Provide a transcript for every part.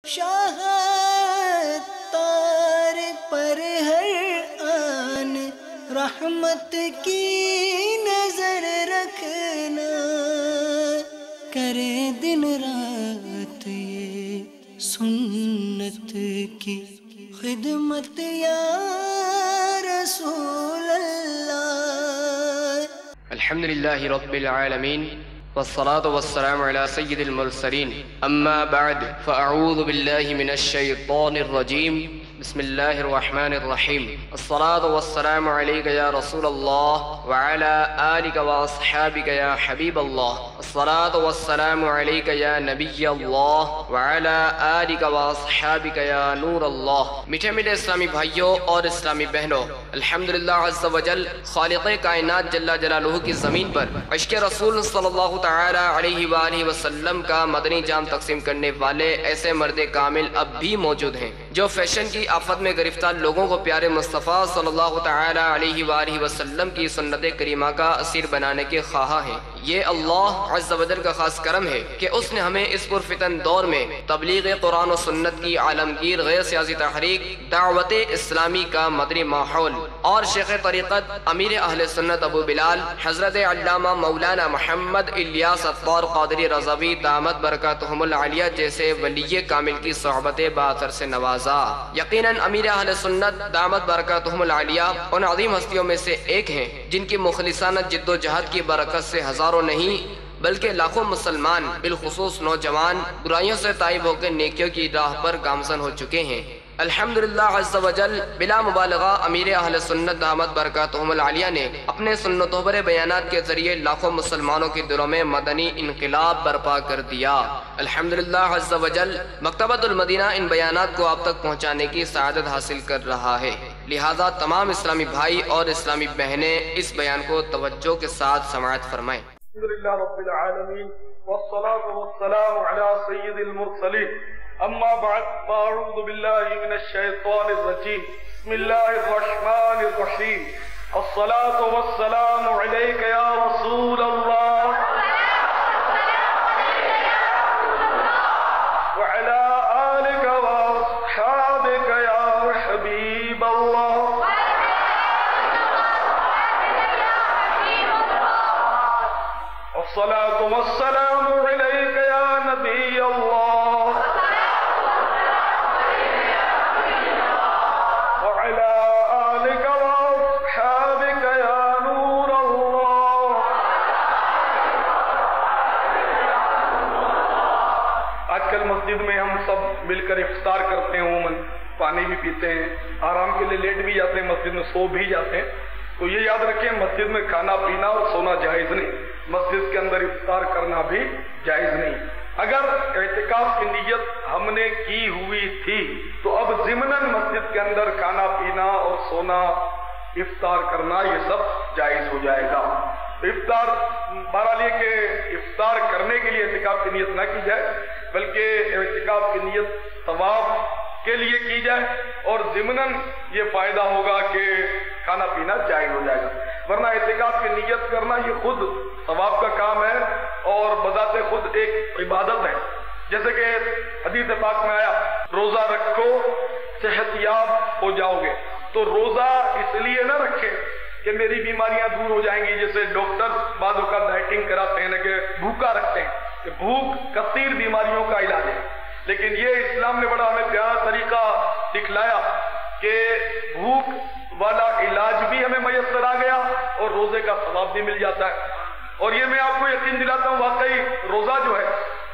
شاہ تار پر ہر آن رحمت کی نظر رکھنا، کرے دن رات یہ سنت کی خدمت یا رسول اللہ۔ الحمد للہ رب العالمین والصلاة والسلام على سید المرسلین، اما بعد فاعوذ باللہ من الشیطان الرجیم، بسم اللہ الرحمن الرحیم۔ الصلاة والسلام علیک یا رسول اللہ وعلى آلک واصحابک یا حبیب اللہ۔ الصلاة والسلام علیک یا نبی اللہ وعلى آلک واصحابک یا نور اللہ۔ میٹھے میٹھے اسلامی بھائیوں اور اسلامی بہنوں، الحمدللہ عز و جل خالق کائنات جل جلالہ کی زمین پر عشق رسول صلی اللہ تعالی علیہ وآلہ وسلم کا مدنی جام تقسیم کرنے والے ایسے مرد کامل اب بھی موجود ہیں جو فیشن کی آفت میں گرفتار لوگوں کو پیارے مصطفیٰ صلی اللہ تعالی علیہ وآلہ وسلم کی سنت کریمہ کا اسیر بنانے کے خواہاں ہیں۔ یہ اللہ عز و جل کا خاص کرم ہے کہ اس نے ہمیں اس پرفتن دور میں تبلیغ قرآن و سنت کی عالمگیر غیر سیاسی تحریک دعوت اسلامی کا مدنی ماحول اور شیخ طریقت امیر اہل سنت ابو بلال حضرت علامہ مولانا محمد الیاس عطار قادری رضوی دامت برکاتہم العالیہ جیسے ولی کامل کی صحبت باثر سے نوازا۔ یقیناً امیر اہل سنت دامت برکاتہم العالیہ ان عظیم ہستیوں میں سے ایک ہیں جن کی مخلصانہ جد و جہد کی برکت سے ہزاروں نہیں بلکہ لاکھوں مسلمان بالخصوص نوجوان برائیوں سے تائب ہو کے نیکیوں کی راہ پر گامزن ہو چکے ہیں۔ الحمدللہ عز و جل بلا مبالغہ امیر اہل سنت دامت برکاتہم العالیہ نے اپنے سنتوں پر بیانات کے ذریعے لاکھوں مسلمانوں کے دلوں میں مدنی انقلاب برپا کر دیا۔ الحمدللہ عز و جل مکتبۃ المدینہ ان بیانات کو آپ تک پہنچانے کی سعادت حاصل کر رہا ہے، لہذا تمام اسلامی بھائی اور اسلامی بہنیں اس بیان کو توجہ کے ساتھ سماعت فرمائیں۔ الحمدللہ رب العالمین والصلاة والسلام علی سید المرسلین، اما بعد فاعوذ باللہ من الشیطان الرجیم، بسم اللہ الرحمن الرحیم۔ الصلاة والسلام علیک یا رسول اللہ وعلی آلک واصحابک یا حبیب اللہ۔ الصلاة والسلام علیک یا نبی اللہ وعلی آلک واصحابک یا نور اللہ۔ آج کل مسجد میں ہم سب مل کر افطار کرتے ہیں، عموماً پانی بھی پیتے ہیں، آرام کے لیے لیٹ بھی جاتے ہیں، مسجد میں سو بھی جاتے ہیں۔ تو یہ یاد رکھیں مسجد میں کھانا پینا اور سونا جائز نہیں، مسجد کے اندر افطار کرنا بھی جائز نہیں۔ اگر اعتکاف کی نیت ہم نے کی ہوئی تھی تو اب ضمناً مسجد کے اندر کھانا پینا اور سونا افطار کرنا یہ سب جائز ہو جائے گا۔ افطار بہرحال یہ کہ افطار کرنے کے لیے اعتکاف کی نیت نہ کی جائے بلکہ اعتکاف کی نیت ثواب کے لیے کی جائے اور ضمناً یہ فائدہ ہوگا کہ کھانا پینا جائز ہو جائے گا، ورنہ اعتکاف کی نیت کرنا یہ خود ثواب کا کام ہے اور بذات خود ایک عبادت ہے۔ جیسے کہ حدیث پاک میں آیا روزہ رکھو صحت یاب ہو جاؤ گے، تو روزہ اس لیے نہ رکھے کہ میری بیماریاں دور ہو جائیں گی، جیسے ڈاکٹر بعض اوقات ڈائٹنگ کراتے ہیں کہ بھوکا رکھتے ہیں کہ بھوک کثیر بیماریوں کا علاج ہے، لیکن یہ اسلام نے بڑا ہمیں پیارا طریقہ دکھلایا کہ بھوک والا علاج بھی ہمیں میسر آ گیا اور روزے کا ثواب بھی مل جاتا ہے۔ اور یہ میں آپ کو یقین دلاتا ہوں واقعی روزہ جو ہے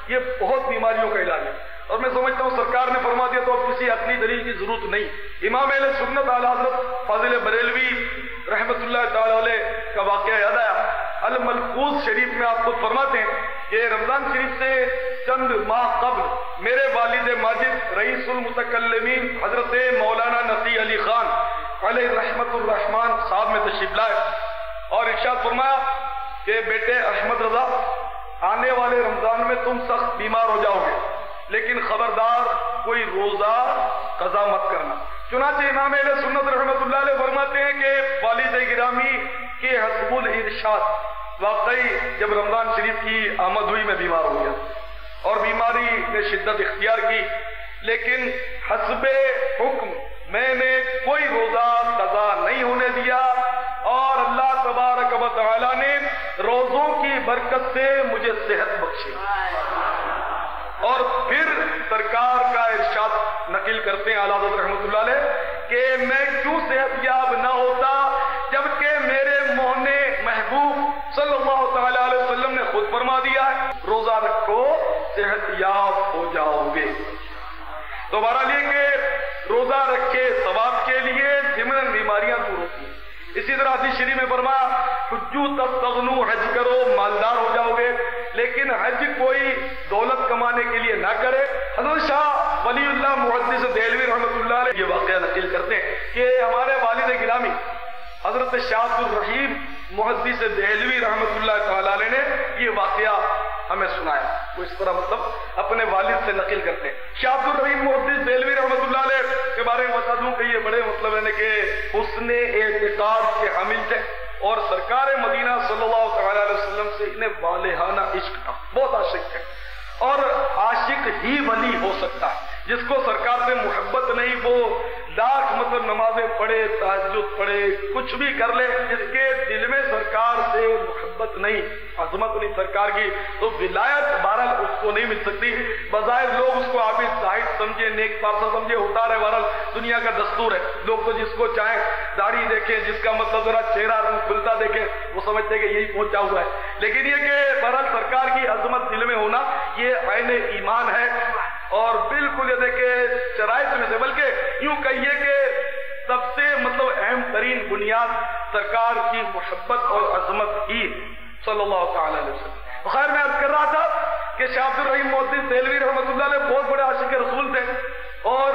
یہ بہت بیماریوں کا علاج ہے، اور میں سمجھتا ہوں سرکار نے فرما دیا تو اب کسی عقلی دلیل کی ضرورت نہیں۔ امام اہل سنت اعلیٰ حضرت فاضل بریلوی رحمت اللہ تعالی علیہ کا واقعہ یاد آیا۔ الملفوظ شریف میں آپ خود فرماتے ہیں کہ رمضان شریف سے چند ماہ قبل میرے والد ماجد رئیس المتکلمین حضرت مولانا نصیح علی خان علیہ رحمت الرحمن صاحب میں تشریف لائے اور ارشاد فرمایا کہ بیٹے احمد رضا، آنے والے رمضان میں تم سخت بیمار ہو جاؤ گے، لیکن خبردار کوئی روزہ قضا مت کرنا۔ چنانچہ امام اہل سنت رحمت اللہ علیہ فرماتے ہیں کہ والد گرامی کے حسب الارشاد واقعی جب رمضان شریف کی آمد ہوئی میں بیمار ہو گیا اور بیماری نے شدت اختیار کی، لیکن حسب حکم میں نے کوئی روزہ قضا نہیں ہونے دیا، اور اللہ تبارک و تعالی نے روزوں کی برکت سے مجھے صحت بخشی۔ اور پھر سرکار کا ارشاد نقل کرتے ہیں اعلیٰ حضرت رحمۃ اللہ علیہ کہ میں کیوں صحت یاب نہ ہوتا جبکہ میرے موہن محبوب صلی اللہ تعالی علیہ وسلم نے خود فرما دیا ہے روزہ رکھو صحت یاب ہو جاؤ گے۔ تو بہرحال یہ کہ روزہ رکھے ثواب کے لیے ضمن بیماریاں دور ہوتی ہیں۔ اسی طرح حدیث شریف میں فرمایا حجو تستغنو، حج کرو مالدار ہو جاؤ گے، لیکن حج کوئی دولت کمانے کے لیے نہ کرے۔ حضرت شاہ ولی اللہ محدث دہلوی رحمۃ اللہ علیہ یہ واقعہ نقل کرتے ہیں کہ ہمارے والد گرامی حضرت شاہ عبد الرحیم محدث دہلوی رحمۃ اللہ تعالی علیہ نے یہ واقعہ ہمیں سنایا۔ وہ اس طرح مطلب اپنے والد سے نقل کرتے ہیں۔ شاہ عبد الرحیم محدث دہلوی رحمۃ اللہ علیہ کے بارے میں بتا دوں کہ یہ بڑے مطلب ہے کہ حسن اعتقاد کے حامل تھے، اور سرکار مدینہ صلی اللہ تعالی علیہ وسلم سے انہیں والہانہ عشق تھا، بہت عاشق تھے۔ اور عاشق ہی ولی ہو سکتا ہے، جس کو سرکار سے محبت نہیں وہ لاکھ مطلب نمازیں پڑھے، تہجد پڑھے، کچھ بھی کر لے، جس کے دل میں سرکار سے محبت نہیں، عظمت نہیں سرکار کی، تو ولایت بہرحال اس کو نہیں مل سکتی۔ بظاہر لوگ اس کو عابد زاہد سمجھے، نیک پارسا سمجھے، ہوتا رہے، بہرحال دنیا کا دستور ہے، لوگ تو جس کو چاہیں داڑھی دیکھیں، جس کا مطلب ذرا چہرہ کھلتا دیکھیں، وہ سمجھتے کہ یہی پہنچا ہوا ہے۔ لیکن یہ کہ بہرحال سرکار کی عظمت دل میں ہونا یہ عین ایمان ہے، اور بالکل یہ دیکھیں شرائط میں سے، بلکہ یوں کہیے کہ سب سے مطلب اہم ترین بنیاد سرکار کی محبت اور عظمت ہی صلی اللہ تعالی علیہ وسلم۔ خیر میں عرض کر رہا تھا کہ شاہ عبد الرحیم محدث دہلوی رحمۃ اللہ علیہ بہت بڑے عاشق رسول تھے، اور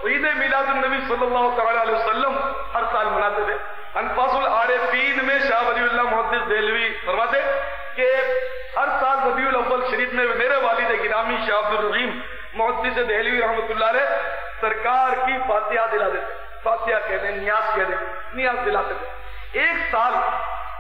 عید میلاد النبی صلی اللہ تعالی علیہ وسلم ہر سال مناتے تھے۔ انفاس العارفین میں شاہ ولی اللہ محدث دہلوی فرماتے کہ ہر سال ربیع الاول شریف میں میرے والد گرامی شاہ عبد الرحیم محدث دہلوی رحمۃ اللہ علیہ سرکار کی فاتحہ دلا دیتے، فاتحہ کہتے ہیں، نیاز کہتے ہیں، نیاز دلاتے تھے۔ ایک سال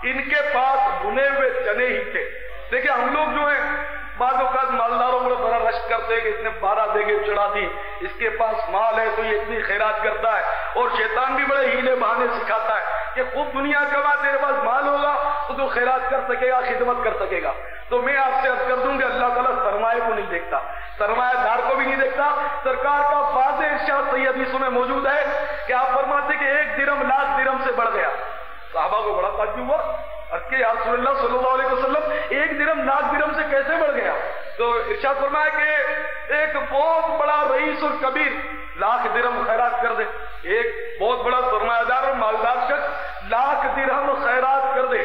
ان کے پاس بنے ہوئے چنے ہی تھے۔ دیکھیں ہم لوگ جو ہیں بعض اوقات مالداروں کو بڑا رشک کرتے ہیں کہ اس نے 12 دیگیں چڑھا دی، اس کے پاس مال ہے تو یہ اتنی خیرات کرتا ہے، اور شیطان بھی بڑے ہیلے بہانے سکھاتا ہے کہ خوب دنیا کما، تیرے پاس مال ہوگا تو تو خیرات کر سکے گا، خدمت کر سکے گا۔ تو میں آپ سے عرض کر دوں کہ اللہ تعالیٰ سرمایہ کو نہیں دیکھتا، سرمایہ دار کو بھی نہیں دیکھتا۔ سرکار کا واضح ارشاد صحیح حدیثوں میں موجود ہے کہ آپ فرماتے کہ 1 درہم لاکھ درہم سے بڑھ گیا۔ صحابہ کو بڑا تعجب ہوا، کہ یا رسول اللہ صلی اللہ علیہ وسلم 1 درہم لاکھ درہم سے کیسے بڑھ گیا؟ تو ارشاد فرمایا کہ ایک بہت بڑا رئیس اور کبیر لاکھ درہم خیرات کر دے، ایک بہت بڑا سرمایہ دار اور مالدار شخص لاکھ درہم خیرات کر دے،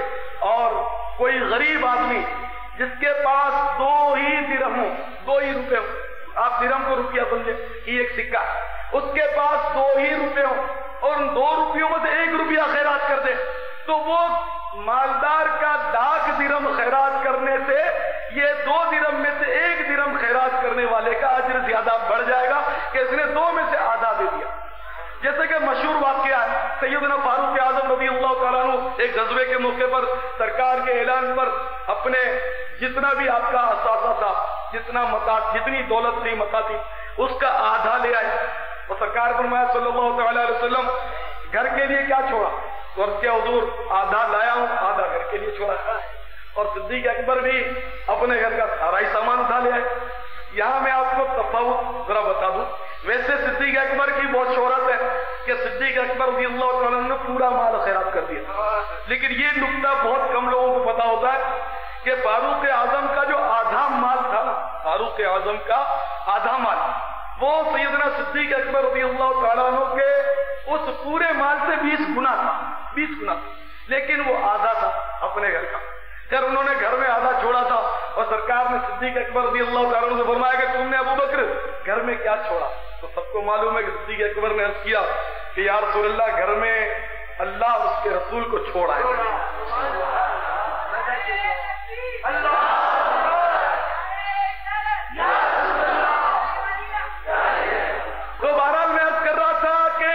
اور کوئی غریب آدمی جس کے پاس 2 ہی درہم ہو، 2 ہی روپے ہو، آپ درہم کو روپیہ سمجھے، یہ ایک سکہ، اس کے پاس 2 ہی روپے ہو اور ان 2 روپیوں میں سے 1 روپیہ خیرات کر دے، تو وہ مالدار کا 1,00,000 درہم خیرات کرنے سے یہ 2 درہم میں سے 1 درہم خیرات کرنے والے کا اجر زیادہ بڑھ جائے گا کہ اس نے 2 میں سے آدھا دے دیا۔ جیسے کہ مشہور واقعہ ہے، سیدنا فاروق اعظم رضی اللہ تعالیٰ عنہ ایک غزوے کے موقع پر سرکار کے اعلان پر اپنے جتنا بھی آپ کا اثاثہ تھا، جتنا متا، جتنی دولت تھی، متا تھی، اس کا آدھا لے آئے، اور سرکار فرمایا صلی اللہ تعالی علیہ وسلم گھر کے لیے کیا چھوڑا؟ تو عرض کیا حضور آدھا لایا ہوں، آدھا گھر کے لیے چھوڑا ہے۔ اور صدیق اکبر بھی اپنے گھر کا سارا ہی سامان اٹھا لے آئے۔ یہاں میں آپ کو تفاوت ذرا بتا دوں، ویسے صدیق اکبر کی بہت شہرت ہے کہ صدیق اکبر رضی اللہ تعالیٰ نے پورا مال خیرات کر دیا، لیکن یہ نکتہ بہت کم لوگوں کو پتا ہوتا ہے کہ فاروق اعظم کا جو آدھا مال تھا نا، فاروق اعظم کا آدھا مال وہ سیدنا صدیق اکبر رضی اللہ تعالیٰ عنہ کے اس پورے مال سے 20 گنا تھا، 20 گنا تھا، لیکن وہ آدھا تھا اپنے گھر کا۔ پھر انہوں نے گھر میں آدھا چھوڑا تھا، اور سرکار نے صدیق اکبر رضی اللہ تعالیٰ عنہ سے فرمایا کہ تم نے ابو بکر گھر میں کیا چھوڑا؟ تو سب کو معلوم ہے کہ صدیق اکبر نے عرض کیا کہ یا رسول اللہ گھر میں اللہ اور اس کے رسول کو چھوڑا ہے۔ تو بہرحال میں عرض کر رہا تھا کہ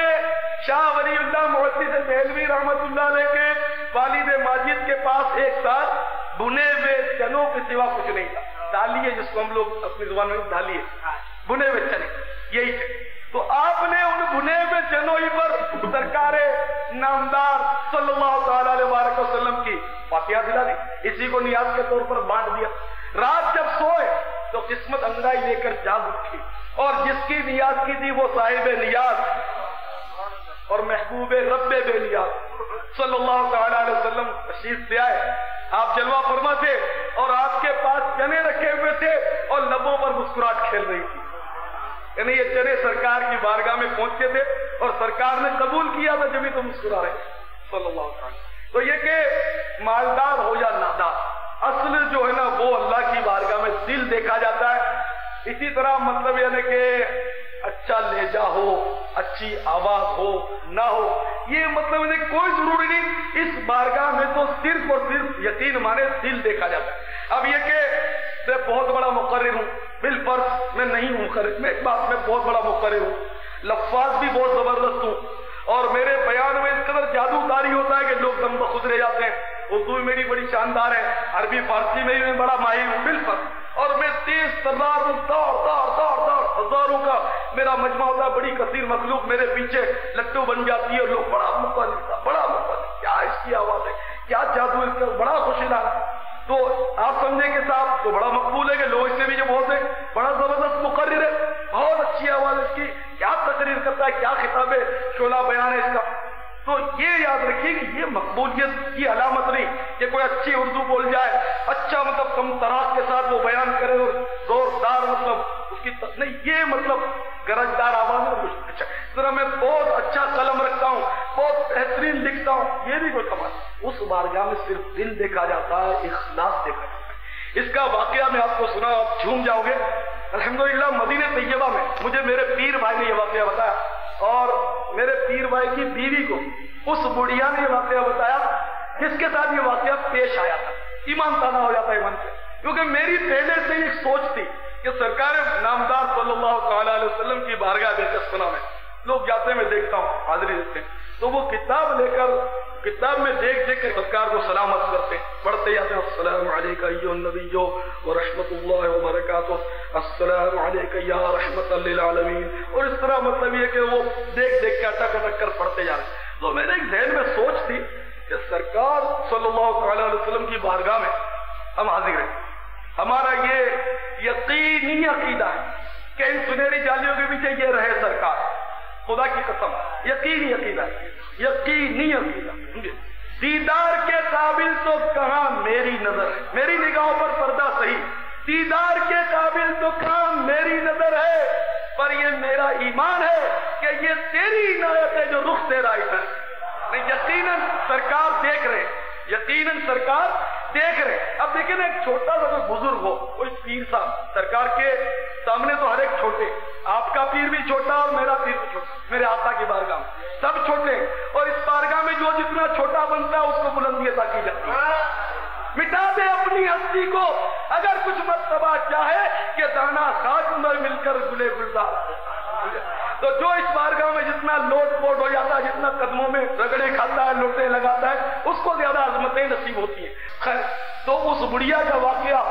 شاہ ولی اللہ محدث دہلوی رحمۃ اللہ علیہ کے والد ماجد کے پاس ایک سال بنے ہوئے چنوں کے سوا کچھ نہیں تھا، دالیے جس کو ہم لوگ اپنی زبان میں دالیے، بنے ہوئے چنے، یہی تھے. تو آپ نے ان بھنے ہوئے جنوئی پر سرکار نامدار صلی اللہ تعالی علیہ وآلہ وسلم کی فاتحہ دلا دی, اسی کو نیاز کے طور پر بانٹ دیا. رات جب سوئے تو قسمت انگڑائی لے کر جاگ اٹھی, اور جس کی نیاز کی تھی وہ صاحب نیاز اور محبوب رب بے نیاز صلی اللہ تعالی علیہ وسلم تشریف لے آئے. آپ جلوہ فرما تھے اور آپ کے پاس چنے رکھے ہوئے تھے اور لبوں پر مسکراہٹ کھیل رہی تھی. یعنی یہ چنے سرکار کی بارگاہ میں پہنچے تھے اور سرکار نے قبول کیا تھا, جبھی تو مسکرا رہے صلی اللہ علیہ وسلم. تو یہ کہ مالدار ہو یا نادار, اصل جو ہے نا وہ اللہ کی بارگاہ میں دل دیکھا جاتا ہے. اسی طرح مطلب یعنی کہ اچھا لہجہ ہو, اچھی آواز ہو نہ ہو, یہ مطلب یعنی کوئی ضروری نہیں. اس بارگاہ میں تو صرف اور صرف یقین مانے دل دیکھا جاتا ہے. اب یہ کہ میں بہت بڑا مقرر ہوں, بالفرض میں نہیں ہوں مقرر, میں ایک بات میں بہت بڑا مقرر ہوں, لفاظ بھی بہت زبردست ہوں, اور میرے بیان میں اس قدر جادو داری ہوتا ہے کہ لوگ دم بخود رہ جاتے ہیں. اردو میں میری بڑی شاندار ہے, عربی فارسی میں بھی بڑا ماہر ہوں بالفرض, اور میں تیز ترار دوڑ ہزاروں کا میرا مجمع ہوتا ہے, بڑی کثیر مخلوق میرے پیچھے لٹو بن جاتی ہے, اور لوگ بڑا مقبل کیا اس کی آواز ہے, کیا جادو اس کا, بڑا خوشیلا. تو آپ سمجھیں کہ صاحب تو بڑا مقبول ہے کہ لوگ اس سے بھی جو بہت ہے, بڑا زبردست مقرر ہے, بہت اچھی آواز اس کی, کیا تقریر کرتا ہے, کیا خطاب ہے, شعلہ بیان ہے اس کا. تو یہ یاد رکھیے کہ یہ مقبولیت کی علامت نہیں کہ کوئی اچھی اردو بول جائے, اچھا مطلب کم تراز کے ساتھ وہ بیان کرے اور زوردار مطلب اس کی نہیں, یہ مطلب گرجدار آواز ہے. اچھا ذرا میں بہت اچھا قلم رکھتا ہوں, بہت بہترین لکھتا ہوں, یہ بھی کوئی کمال. اس بارگاہ میں صرف دل دیکھا جاتا ہے, اخلاص دیکھا جاتا ہے. اس کا واقعہ میں آپ کو سنا, آپ جھوم جاؤ گے. الحمدللہ مدینہ طیبہ میں مجھے میرے پیر بھائی نے یہ واقعہ بتایا, اور میرے پیر بھائی کی بیوی کو اس بڑھیا نے یہ واقعہ بتایا جس کے ساتھ یہ واقعہ پیش آیا تھا. ایمان تازہ ہو جاتا ہے من سے, کیونکہ میری پہلے سے ایک سوچ تھی کہ سرکار نامدار صلی اللہ تعالی علیہ وسلم کی بارگاہ دلچسپنا میں لوگ جاتے میں دیکھتا ہوں, حاضری دیتے ہیں, تو وہ کتاب لے کر کتاب میں دیکھ کر سرکار کو سلامت کرتے ہیں, پڑھتے جاتے ہیں السلام علیکہ ایھا النبی ورحمۃ اللہ وبرکاتہ, السلام علیکہ یا رحمۃ للعالمین, اور اس طرح مطلب یہ کہ وہ دیکھ کے اٹک اٹک کر پڑھتے جا رہے ہیں. تو میرے ایک ذہن میں سوچ تھی کہ سرکار صلی اللہ تعالی علیہ وسلم کی بارگاہ میں ہم حاضر ہیں, ہمارا یہ یقینی عقیدہ ہے کہ ان سنہری جالیوں کے پیچھے یہ رہے سرکار, خدا کی قسم یقینی عقیدہ, یقینی عقیدہ. دیدار کے قابل تو کہاں میری نظر ہے, میری نگاہوں پر پردہ صحیح, دیدار کے قابل تو کہاں میری نظر ہے, پر یہ میرا ایمان ہے کہ یہ تیری عنایت ہے جو رخ تیرا ادھر. یقیناً سرکار دیکھ رہے, یقیناً سرکار دیکھ رہے. اب دیکھیں نا, ایک چھوٹا سا کوئی بزرگ ہو, کوئی پیر صاحب, سرکار کے سامنے تو ہر ایک چھوٹے, آپ کا پیر بھی چھوٹا اور میرا پیر بھی چھوٹا, میرے آقا کی بارگاہ میں سب چھوٹے, اور اس بارگاہ میں جو جتنا چھوٹا بنتا ہے اس کو بلندی عطا کی جاتی ہے. مٹا دے اپنی ہستی کو اگر کچھ مرتبہ چاہے کہ دانا خاک میں مل کر گلے گلزار. تو جو اس بارگاہ میں جتنا لوٹ پوٹ ہو جاتا ہے, جتنا قدموں میں رگڑے کھاتا ہے, لوٹے لگاتا ہے, اس کو زیادہ عظمتیں نصیب ہوتی ہیں. خیر, تو اس بڑھیا کا واقعہ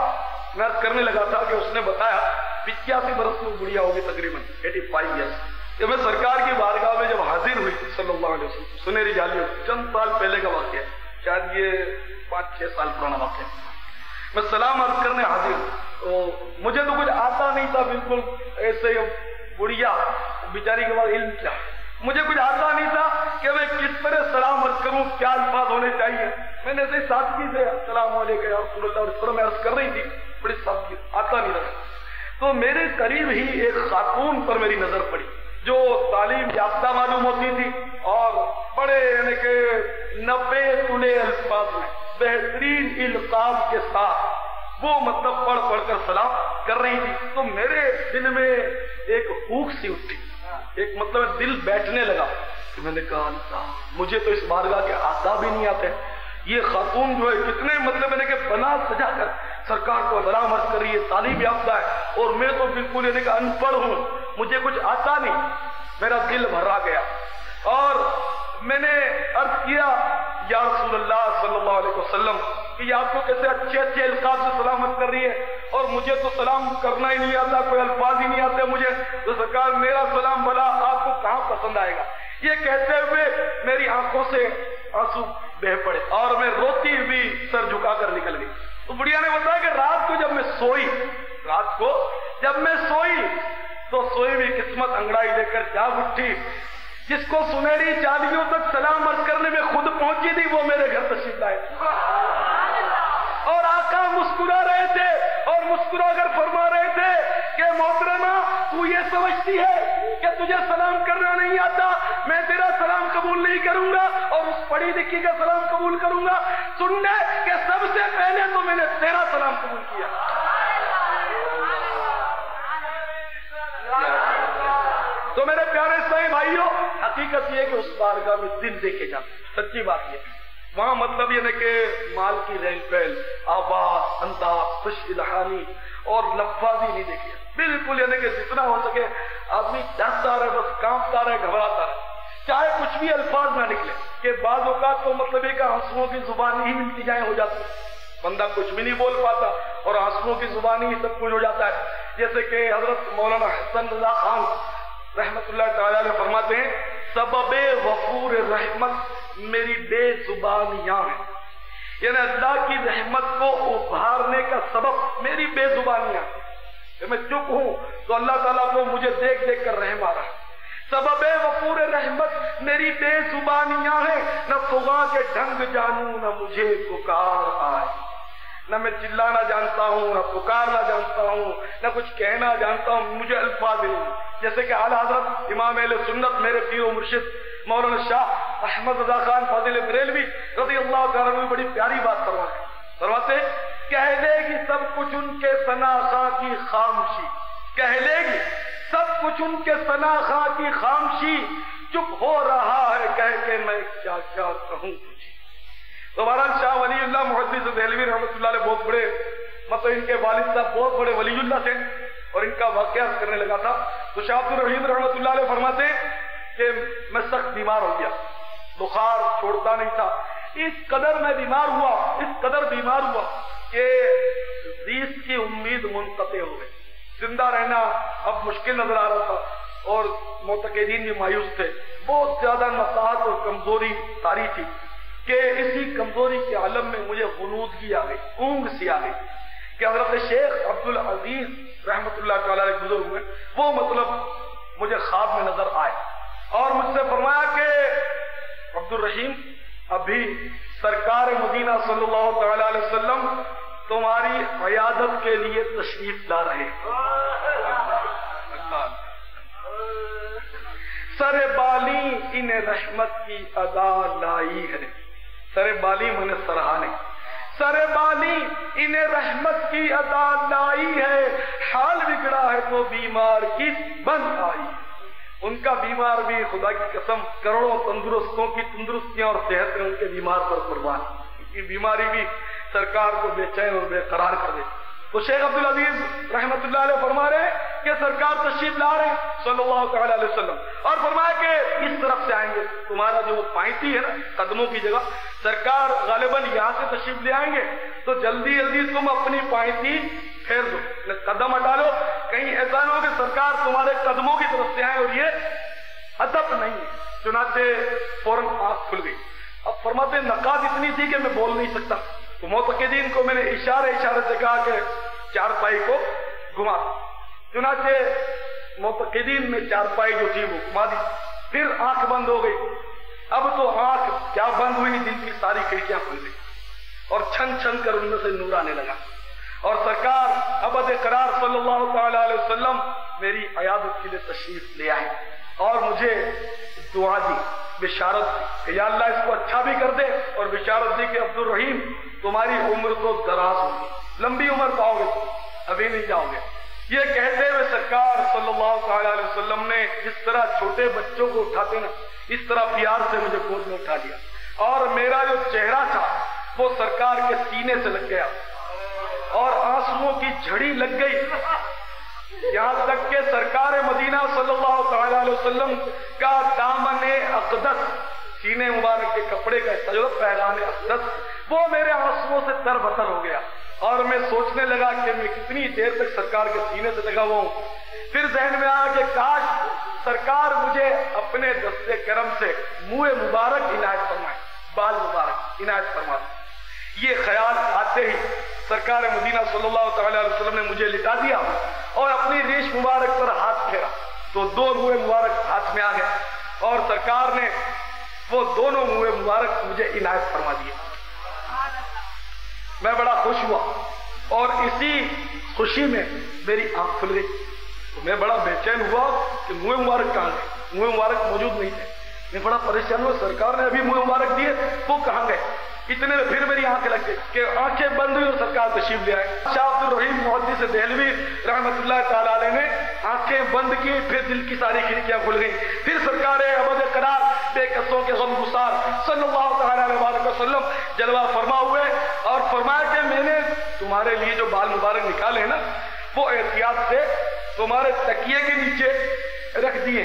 میں کرنے لگا تھا کہ اس نے بتایا 85 برس میں بڑھیا ہوگی تقریباً 85 ایئرس, کہ میں سرکار کی بارگاہ میں جب حاضر ہوئی صلی اللہ علیہ وسلم, سنہری جالی چند سال پہلے کا واقعہ, شاید یہ 5-6 سال پرانا واقعہ. میں سلام عرض کرنے حاضر ہوں, تو مجھے تو کچھ آتا نہیں تھا, بالکل ایسے بڑھیا بیچاری کے بعد علم کیا, مجھے کچھ آتا نہیں تھا کہ میں کس طرح سلام عرض کروں, کیا الفاظ ہونے چاہیے. میں نے ایسے سادگی سے السلام علیکم یا رسول اللہ, اور اس طرح میں عرض کر رہی تھی, بڑی سادگی, آتا نہیں رہا. تو میرے قریب ہی ایک خاتون پر میری نظر پڑی جو تعلیم یافتہ معلوم ہوتی تھی, اور بڑے یعنی کہ 90 تلے الفاظ میں بہترین القاب کے ساتھ وہ مطلب پڑھ پڑھ کر سلام کر رہی تھی. تو میرے دل میں ایک بھوک سی اٹھی, ایک مطلب دل بیٹھنے لگا کہ میں نے کہا مجھے تو اس بارگاہ کے آداب بھی نہیں آتے, یہ خاتون جو ہے کتنے مطلب میں نے کہ بنا سجا کر سرکار کو سلام عرض کر رہی ہے, تعلیم یافتہ ہے, اور میں تو بالکل یعنی کہ ان پڑھ ہوں, مجھے کچھ آتا نہیں. میرا دل بھرا گیا اور میں نے عرض کیا یا رسول اللہ صلی اللہ علیہ وسلم کہ یہ آپ کو کیسے اچھے اچھے القاب سے سلامت کر رہی ہے. اور مجھے تو سلام کرنا ہی نہیں آتا، کوئی الفاظ ہی نہیں آتے مجھے، تو سرکار میرا سلام بھلا آپ کو کہاں پسند آئے گا؟ یہ کہتے ہوئے میری آنکھوں سے آنسو بہہ پڑے اور میں روتی ہوئی سر جھکا کر نکل گئی۔ تو بڑھیا نے بتایا کہ رات کو جب میں سوئی تو سوئی ہوئی قسمت انگڑائی لے کر جاگ اٹھی، جس کو سنہری چالیوں تک سلام عرض کرنے میں خود پہنچی تھی وہ میرے گھر تشریف لائے، اور آقا مسکرا رہے تھے اور مسکرا کر فرما رہے تھے کہ محترمہ تو یہ سمجھتی ہے کہ تجھے سلام کرنا نہیں آتا، میں تیرا سلام قبول نہیں کروں گا اور اس پڑھی لکھی کا سلام قبول کروں گا؟ سن لے کہ سب سے پہلے تو میں نے تیرا سلام قبول کیا۔ تو میرے پیارے اسلامی بھائیوں، حقیقت یہ کہ اس بارگاہ میں دل دیکھے جاتے، سچی بات یہ وہاں مطلب یہ نہیں کہ مال کی ریل پیل، آواز، انداز، خوش الہانی اور لفاظی نہیں دیکھی، بالکل یعنی کہ جتنا ہو سکے آدمی ڈرتا رہے، بس کانپتا رہے، گھبراتا رہے، چاہے کچھ بھی الفاظ نہ نکلے، کہ بعض اوقات تو مطلب یہ کہ آنسوؤں کی زبان ہی ملتی جائیں ہو جاتی، بندہ کچھ بھی نہیں بول پاتا اور آنسوؤں کی زبان ہی سب کچھ ہو جاتا ہے۔ جیسے کہ حضرت مولانا حسن رضا خان رحمت اللہ تعالیٰ علیہ فرماتے ہیں، سبب وفور رحمت میری بے زبانیاں ہیں، یعنی اللہ کی رحمت کو ابھارنے کا سبب میری بے زبانیاں ہیں، کہ میں چپ ہوں تو اللہ تعالیٰ کو مجھے دیکھ دیکھ کر رحم آ رہا ہے۔ سبب وفور رحمت میری بے زبانیاں ہیں، نہ فغاں کے ڈھنگ جانوں نہ مجھے پکار آئے، نہ میں چلانا جانتا ہوں، نہ پکارنا جانتا ہوں، نہ کچھ کہنا جانتا ہوں، مجھے الفاظ نہیں۔ جیسے کہ اعلیٰ حضرت امام اہل سنت میرے پیر و مرشد مولانا شاہ احمد رضا خان فاضل بریلوی رضی اللہ تعالیٰ عنہ بڑی پیاری بات فرماتے ہیں، کہہ لے گی سب کچھ ان کے ثنا خاں کی خامشی، کہہ لے گی سب کچھ ان کے ثنا خاں کی خامشی، چپ ہو رہا ہے کہہ کے میں کیا کیا کہوں تجھے۔ تو بہرحال شاہ ولی اللہ محدث دہلوی رحمۃ اللہ علیہ بہت بڑے، مطلب ان کے والد صاحب بہت بڑے ولی اللہ تھے اور ان کا واقعہ کرنے لگا تھا، تو شاہ عبد الرحیم رحمۃ اللہ علیہ فرماتے ہیں کہ میں سخت بیمار ہو گیا، بخار چھوڑتا نہیں تھا، اس قدر میں بیمار ہوا، اس قدر بیمار ہوا کہ ریس کی امید منقطع ہو گئی، زندہ رہنا اب مشکل نظر آ رہا تھا اور معتقدین بھی مایوس تھے، بہت زیادہ نقاہت اور کمزوری طاری تھی کہ اسی کمزوری کے عالم میں مجھے غنودگی آ گئی، اونگ سی آ گئی کہ حضرت شیخ عبدالعزیز رحمت اللہ تعالیٰ علیہ گزر ہوئے، وہ مطلب مجھے خواب میں نظر آئے اور مجھ سے فرمایا کہ عبد الرحیم ابھی سرکار مدینہ صلی اللہ تعالیٰ علیہ وسلم تمہاری عیادت کے لیے تشریف لا رہے ہیں، سر بالی انہیں رحمت کی ادا لائی ہے، سر بالی من سرحانے، سر بالی انہیں رحمت کی ادا لائی ہے، حال بگڑا ہے تو بیمار کی بند آئی، ان کا بیمار بھی خدا کی قسم کروڑوں تندرستوں کی تندرستیاں اور صحتیں ان کے بیمار پر قربان، ان کی بیماری بھی سرکار کو بے چین اور بے قرار کر دے۔ تو شیخ عبدالعزیز رحمت اللہ علیہ فرما رہے ہیں کہ سرکار تشریف لا رہے ہیں صلی اللہ تعالی علیہ وسلم، اور فرمایا کہ اس طرف سے آئیں گے، تمہارا جو پائنتی ہے نا قدموں کی جگہ، سرکار غالباً یہاں سے تشریف لے آئیں گے، تو جلدی جلدی تم اپنی پائنتی پھیر دو، قدم ہٹا لو، کہیں ایسا نہ ہو کہ سرکار تمہارے قدموں کی طرف سے آئیں اور یہ ادب نہیں ہے۔ چنانچہ فوراً آنکھ کھل گئی۔ اب فرماتے نقاہت اتنی تھی کہ میں بول نہیں سکتا، تو معتقدین کو میں نے اشارے سے کہا کہ چارپائی کو گھما دو، چنانچہ معتقدین میں چارپائی جو تھی وہ گھما دی، پھر آنکھ بند ہو گئی۔ اب تو آنکھ کیا بند ہوئی، دن کی ساری کھڑکیاں کھل گئی اور چھن چھن کر ان میں سے نور آنے لگا، اور سرکار ابد قرار صلی اللہ تعالی علیہ وسلم میری عیادت کے لیے تشریف لے آئے اور مجھے دعا دی، بشارت دی کہ یا اللہ اس کو اچھا بھی کر دے، اور بشارت دی کہ عبد الرحیم تمہاری عمر تو دراز ہوگی، لمبی عمر پاؤ گے، ابھی نہیں جاؤ گے۔ یہ کہتے ہوئے سرکار صلی اللہ تعالی علیہ وسلم نے جس طرح چھوٹے بچوں کو اٹھاتے نا، اس طرح پیار سے مجھے گود میں اٹھا لیا، اور میرا جو چہرہ تھا وہ سرکار کے سینے سے لگ گیا اور آنسوؤں کی جھڑی لگ گئی، یہاں تک کہ سرکار مدینہ صلی اللہ تعالی علیہ وسلم کا دامن اقدس، سینے مبارک کے کپڑے کا حصہ جو پیغام اقدس، وہ میرے آنسوؤں سے تر بتر ہو گیا۔ اور میں سوچنے لگا کہ میں کتنی دیر تک سرکار کے سینے سے لگا ہوا ہوں. پھر ذہن میں آیا کہ کاش سرکار مجھے اپنے دستے کرم سے منہ مبارک عنایت فرمائے، بال مبارک عنایت فرما دے. یہ خیال آتے ہی سرکار مدینہ صلی اللہ تعالی علیہ وسلم نے مجھے لٹا دیا اور اپنی ریش مبارک پر ہاتھ پھیرا تو 2 منہ مبارک ہاتھ میں آ گئے اور سرکار نے وہ دونوں منہ مبارک مجھے عنایت فرما دیے. میں بڑا خوش ہوا اور اسی خوشی میں میری آنکھ کھل گئی. تو میں بڑا بے چین ہوا کہ منہ مبارک کہاں گئے. منہ مبارک موجود نہیں تھے. میں بڑا پریشان ہوا، سرکار نے ابھی منہ مبارک دیے، وہ کہاں گئے. اتنے میں پھر میری آنکھیں لگ گئی کہ آنکھیں بند ہوئی اور سرکار تشریف لے آئے. شاہ عبد الرحیم محدث دہلوی رحمت اللہ تعالی علیہ نے آنکھیں بند کی، پھر دل کی ساری کھڑکیاں کھل گئیں. پھر سرکار ابد قرار بے کسوں کے غم گسار صلی اللہ تعالی علیہ وسلم جلوہ فرما ہوئے اور فرمایا کہ میں نے تمہارے لیے جو بال مبارک نکالے ہیں نا وہ احتیاط سے تمہارے تکیے کے نیچے رکھ دیے،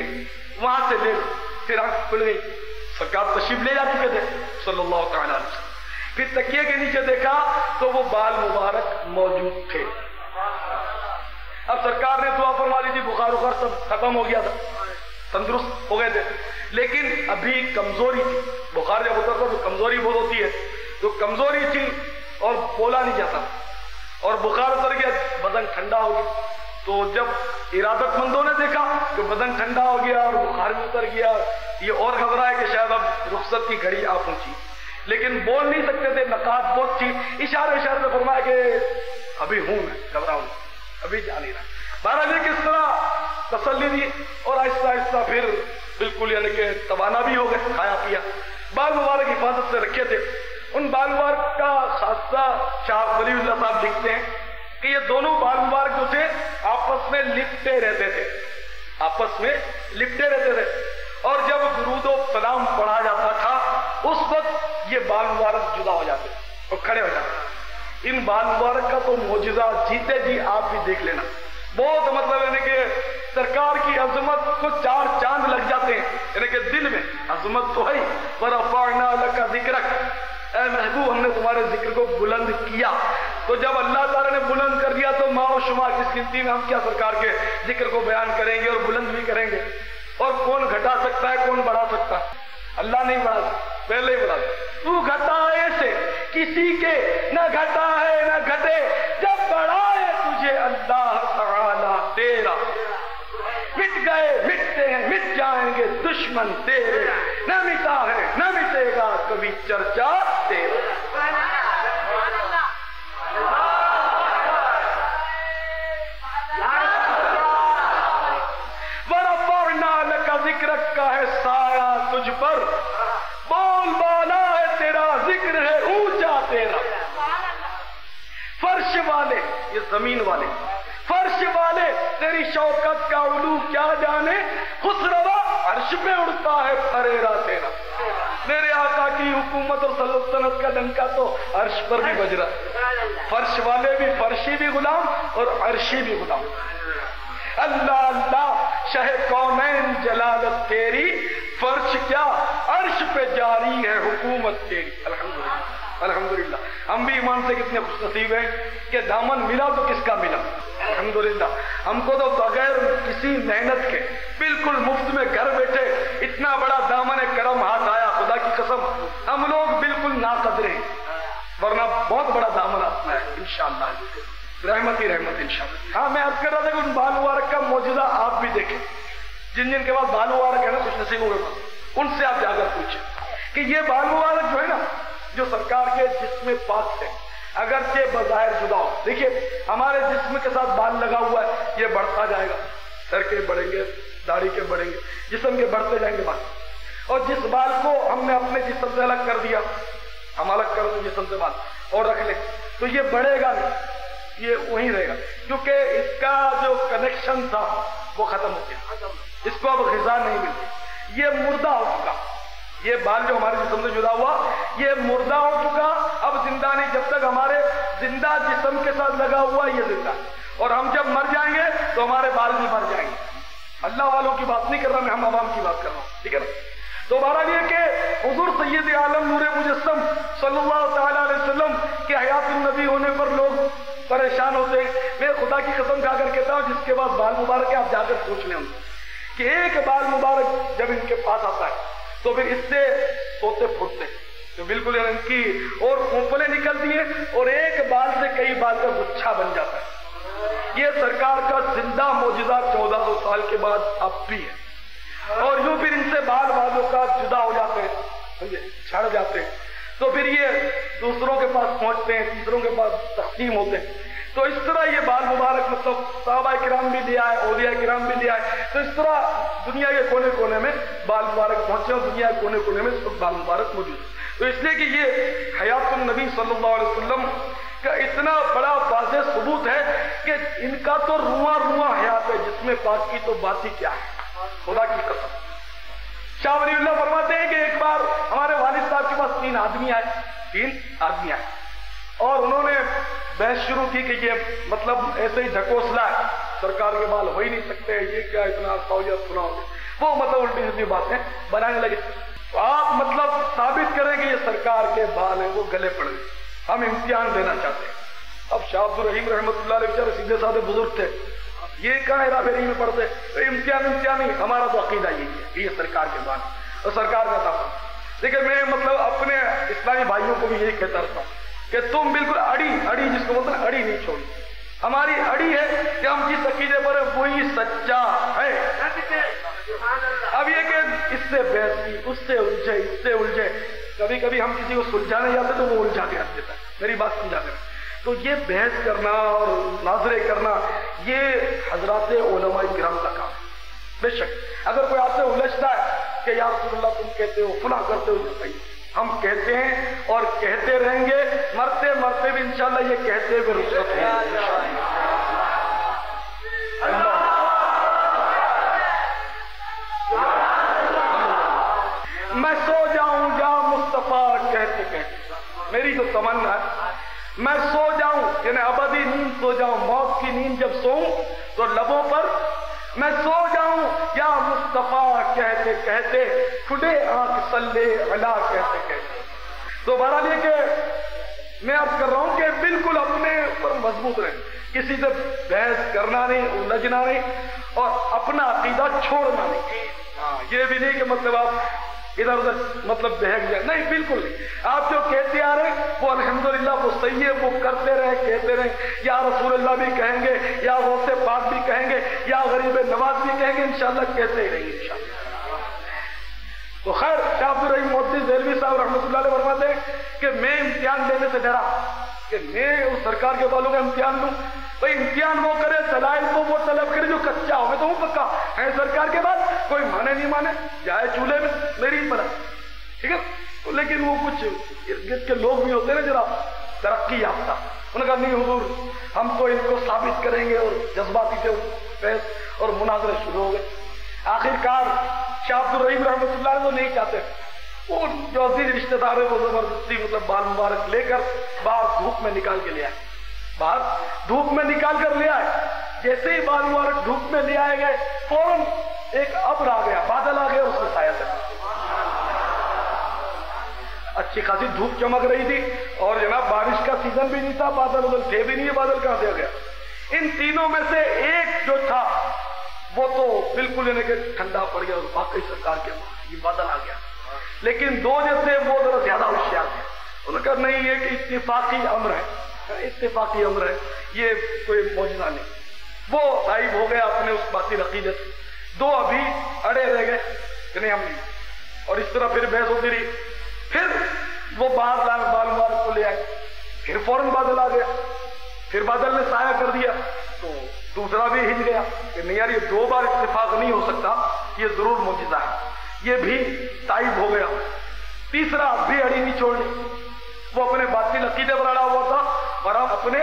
وہاں سے لے. پھر آنکھ کھل گئی. سرکار تشریف لے جا چکے تھے صلی اللہ تعالی علیہ وسلم. پھر تکیے کے نیچے دیکھا تو وہ بال مبارک موجود تھے. اب سرکار نے دعا فرما لی تھی، بخار وخار سب ختم ہو گیا تھا، تندرست ہو گئے تھے، لیکن ابھی کمزوری تھی. بخار جب اترتا تو کمزوری بہت ہوتی ہے، تو کمزوری تھی اور بولا نہیں جاتا اور بخار اتر گیا، بدن ٹھنڈا ہو گیا. تو جب ارادت مندوں نے دیکھا کہ بدن ٹھنڈا ہو گیا اور بخار بھی اتر گیا، یہ اور گھبرائے کہ شاید اب رخصت کی گھڑی آ پہنچی، لیکن بول نہیں سکتے تھے، نقاہت بہت تھی. اشارے میں فرمایا کہ ابھی ہوں میں گھبراؤں، ابھی جا نہیں رہا. بہرحال یہ کس طرح تسلی دی اور آہستہ آہستہ پھر بالکل یعنی کہ توانا بھی ہو گئے، کھایا پیا. بال مبارک حفاظت سے رکھے تھے. ان بال مبارک کا خاصہ شاہ ولی اللہ صاحب لکھتے ہیں کہ یہ دونوں بال مبارک جو تھے آپس میں لپٹے رہتے تھے، آپس میں لپٹے رہتے تھے. اور جب درود و سلام پڑھا جاتا تھا اس وقت یہ بال مبارک جدا ہو جاتے اور کھڑے ہو جاتے. ان بال مبارک کا تو معجزہ جیتے جی آپ بھی دیکھ لینا. بہت مطلب یعنی کہ سرکار کی عظمت کو 4 چاند لگ جاتے ہیں، یعنی کہ دل میں عظمت تو ہے. وَرَفَعْنَا لَكَ ذِكْرَكَ، اے محبوب ہم نے تمہارے ذکر کو بلند کیا. تو جب اللہ تعالیٰ نے بلند کر دیا تو ماں و شمار کس گنتی میں ہم کیا سرکار کے ذکر کو بیان کریں گے اور بلند بھی کریں گے. اور کون گھٹا سکتا ہے، کون بڑھا سکتا ہے؟ اللہ نہیں بڑھا سکتا، پہلے ہی بڑھا سکتا. تو گھٹائے سے کسی کے نہ گھٹا ہے نہ گھٹے، جب بڑھائے تجھے اللہ تعالیٰ تیرا. مٹ گئے مٹتے ہیں مٹ جائیں گے دشمن تیرے، نہ مٹا ہے نہ مٹے گا کبھی چرچا تیرا. ورفعنا لک ذکرک کا ہے سایہ تجھ پر، بول بالا ہے تیرا، ذکر ہے اونچا تیرا. فرش والے، یہ زمین والے، فرش والے تیری شوکت کا علو کیا جانے، خسروا عرش پہ اڑتا ہے پریرا تیرا. میرے آقا کی حکومت اور سلطنت کا ڈنکا تو عرش پر بھی بج رہا. فرش والے بھی، فرشی بھی غلام اور عرشی بھی غلام. اللہ اللہ شہ کونین جلالت تیری، فرش کیا عرش پہ جاری ہے حکومت تیری. الحمدللہ الحمدللہ. ہم بھی ایمان سے کتنے خوش نصیب ہیں کہ دامن ملا تو کس کا ملا. الحمدللہ ہم کو تو بغیر کسی محنت کے بالکل مفت میں گھر بیٹھے اتنا بڑا دامن کرم ہاتھ آیا. خدا کی قسم ہم لوگ بالکل ناقدر ہیں، ورنہ بہت بڑا دامن آسنا ہے انشاءاللہ، رحمت ہی رحمت انشاءاللہ. ہاں میں عرض کر رہا تھا کہ ان بال مبارک کا معجزہ آپ بھی دیکھیں. جن کے پاس بال مبارک ہے نا خوش نصیبوں کے پاس، ان سے آپ جا کر پوچھیں کہ یہ بال مبارک جو ہے نا جو سرکار کے جسم پاک سے اگرچہ بظاہر جدا ہو. دیکھیے ہمارے جسم کے ساتھ بال لگا ہوا ہے، یہ بڑھتا جائے گا، سر کے بڑھیں گے، داڑھی کے بڑھیں گے، جسم کے بڑھتے جائیں گے بال. اور جس بال کو ہم نے اپنے جسم سے الگ کر دیا، ہم الگ کر دیں جسم سے بال اور رکھ لیں تو یہ بڑھے گا نہیں، یہ وہیں رہے گا، کیونکہ اس کا جو کنیکشن تھا وہ ختم ہو گیا، اس کو اب غذا نہیں ملتی، یہ مردہ ہو چکا. یہ بال جو ہمارے جسم سے جدا ہوا یہ مردہ ہو چکا، اب زندہ نہیں. جب تک ہمارے زندہ جسم کے ساتھ لگا ہوا یہ زندہ، اور ہم جب مر جائیں گے تو ہمارے بال بھی مر جائیں گے. اللہ والوں کی بات نہیں کر رہا میں، ہم عوام کی بات کر رہا ہوں، ٹھیک ہے نا. تو بہرحال یہ کہ حضور سید عالم نور مجسم صلی اللہ تعالیٰ علیہ وسلم کے حیات النبی ہونے پر لوگ پریشان ہوتے ہیں. میں خدا کی قسم کھا کر کہتا ہوں جس کے بعد بال مبارک ہے آپ جا کر پوچھ لیں کہ ایک بال مبارک جب ان کے پاس آتا ہے تو پھر اس سے سوتے پھوٹتے تو بالکل ان کی اور پھوپھلیں نکلتی ہیں اور ایک بال سے کئی بال کا گچھا بن جاتا ہے. یہ سرکار کا زندہ معجزہ 1400 سال کے بعد اب بھی ہے. اور یوں پھر ان سے بال بالوں کا جدا ہو جاتے ہیں, جھڑ جاتے ہیں, تو پھر یہ دوسروں کے پاس پہنچتے ہیں, تیسروں کے پاس تقسیم ہوتے ہیں. تو اس طرح یہ بال مبارک مطلب صحابہ کرام بھی لے آئے, اولیاء کرام بھی لے آئے. تو اس طرح دنیا کے کونے کونے میں بال مبارک پہنچے اور دنیا کے کونے کونے میں اس وقت بال مبارک موجود ہے. تو اس لیے کہ یہ حیات النبی صلی اللہ علیہ وسلم کا اتنا بڑا واضح ثبوت ہے کہ ان کا تو رواں رواں حیات ہے جس میں پاک کی تو بات ہی کیا ہے, خدا کی قسم. شاہ ولی اللہ فرماتے ہیں کہ ایک بار ہمارے والد صاحب کے پاس 3 آدمی آئے اور انہوں نے بحث شروع کی کہ یہ مطلب ایسے ہی ڈھکوسلا ہے, سرکار کے بال ہو ہی نہیں سکتے, یہ کیا اتنا سہولت سنا ہو. وہ مطلب الٹی سیدھی باتیں بنانے لگے. تو آپ مطلب ثابت کریں کہ یہ سرکار کے بال ہیں وہ گلے پڑ گئے, ہم امتحان دینا چاہتے ہیں. اب شاہ عبد الرحیم رحمۃ اللہ علیہ بیچارے سیدھے سادے بزرگ تھے, یہ کہاں ہیرا پھیری میں پڑھتے, امتحان نہیں, ہمارا تو عقیدہ یہی ہے کہ یہ سرکار کے بال اور سرکار کا تھا. لیکن میں مطلب اپنے اسلامی بھائیوں کو بھی یہی کہتا رہتا ہوں کہ تم بالکل اڑی جس کو بولتے ہیں اڑی نہیں چھوڑی. ہماری اڑی ہے کہ ہم جس عقیدے پر وہی سچا ہے. اب یہ کہ اس سے بحث کی, اس سے الجھے, کبھی کبھی ہم کسی کو سلجھانے جاتے تو وہ الجھا کے رکھ دیتا ہے. میری بات سمجھا کر, تو یہ بحث کرنا اور مناظرے کرنا یہ حضرات علماء کرام کا کام ہے. بے شک اگر کوئی آپ سے الجھتا ہے کہ یا رسول اللہ تم کہتے ہو فلاں کرتے ہو, ہم کہتے ہیں اور کہتے رہیں گے, مرتے مرتے بھی انشاءاللہ یہ کہتے ہوئے رخصت ہیں. میں سو جاؤں یا مصطفیٰ کہتے کہتے, میری جو تمنا ہے میں سو جاؤں یعنی ابدی نیند سو جاؤں, موت کی نیند جب سوؤں تو لبوں پر میں سو جاؤں یا مصطفیٰ کہتے کہتے, کھلے آنکھ صلی علی کہتے کہتے. تو بہرحال یہ کہ میں عرض کر رہا ہوں کہ بالکل اپنے پر مضبوط رہیں, کسی سے بحث کرنا نہیں, الجھنا نہیں, اور اپنا عقیدہ چھوڑنا نہیں. یہ بھی نہیں کہ مطلب آپ ادھر ادھر مطلب بہک جائے, نہیں, بالکل نہیں. آپ جو کہتے آ رہے وہ الحمدللہ وہ صحیح ہے, وہ کرتے رہے, کہتے رہے. یا رسول اللہ بھی کہیں گے, یا غوث پاک بھی کہیں گے, یا غریب نواز بھی کہیں گے, انشاءاللہ کہتے ہی رہیں گے انشاءاللہ. تو خیر شاہ عبد الرحیم محدث دہلوی صاحب رحمۃ اللہ علیہ فرماتے ہیں کہ میں امتحان دینے سے ڈرا کہ میں اس سرکار کے بالوں کا امتحان لوں. بھائی امتحان وہ کرے, دلائل کو وہ طلب کرے جو کچا ہو. میں تو ہوں پکا ہے سرکار کے بعد, کوئی مانے نہیں مانے جائے چولہے میں, میری پڑا, ٹھیک ہے. لیکن وہ کچھ ارد گرد کے لوگ بھی ہوتے ہیں نا ذرا ترقی یافتہ, انہوں نے کہا نہیں حضور ہم تو ان کو ثابت کریں گے, اور جذباتی سے بحث اور مناظرے شروع ہو گئے. آخرکار شاہ عبد الرحیم رحمۃ اللہ علیہ وہ نہیں چاہتے, وہ جو عزیز رشتے دار ہے وہ زبردستی مطلب بال مبارک لے کر باہر دھوپ میں نکال کے لے آئے, باہر دھوپ میں نکال کر لے آئے. جیسے ہی بال مبارک دھوپ میں لے آئے گئے فوراً ایک ابر آ گیا, بادل آ گیا, اس میں سایہ تھا. اچھی خاصی دھوپ چمک رہی تھی اور جناب بارش کا سیزن بھی نہیں تھا, بادل ادھر تھے بھی نہیں, بادل کہاں سے آ گیا. ان تینوں میں سے ایک جو تھا وہ تو بالکل یعنی کہ ٹھنڈا پڑ گیا اور واقعی سرکار کے یہ بادل آ گیا. لیکن دو جیسے وہ ذرا زیادہ ہوشیار تھے, انہوں نے کہا نہیں یہ کہ اتفاقی امر ہے, اتفاقی امر ہے, یہ کوئی معجزہ نہیں. وہ غائب ہو گیا اپنے اس باطل عقیدت سے. دو ابھی اڑے رہ گئے کہ نہیں ہم نہیں, اور اس طرح پھر بحث ہوتی رہی. پھر وہ باہر لائے, بال مبارک کو لے آئے, پھر فوراً بادل آ گیا, پھر بادل نے سایہ کر دیا. تو دوسرا بھی ہل گیا کہ نہیں یار یہ 2 بار اتفاق نہیں ہو سکتا, یہ ضرور معجزہ ہے. یہ بھی تائب ہو گیا. تیسرا بھی اڑی نہیں چھوڑی, وہ اپنے باطل عقیدے پر اڑا ہوا تھا اور ہم اپنے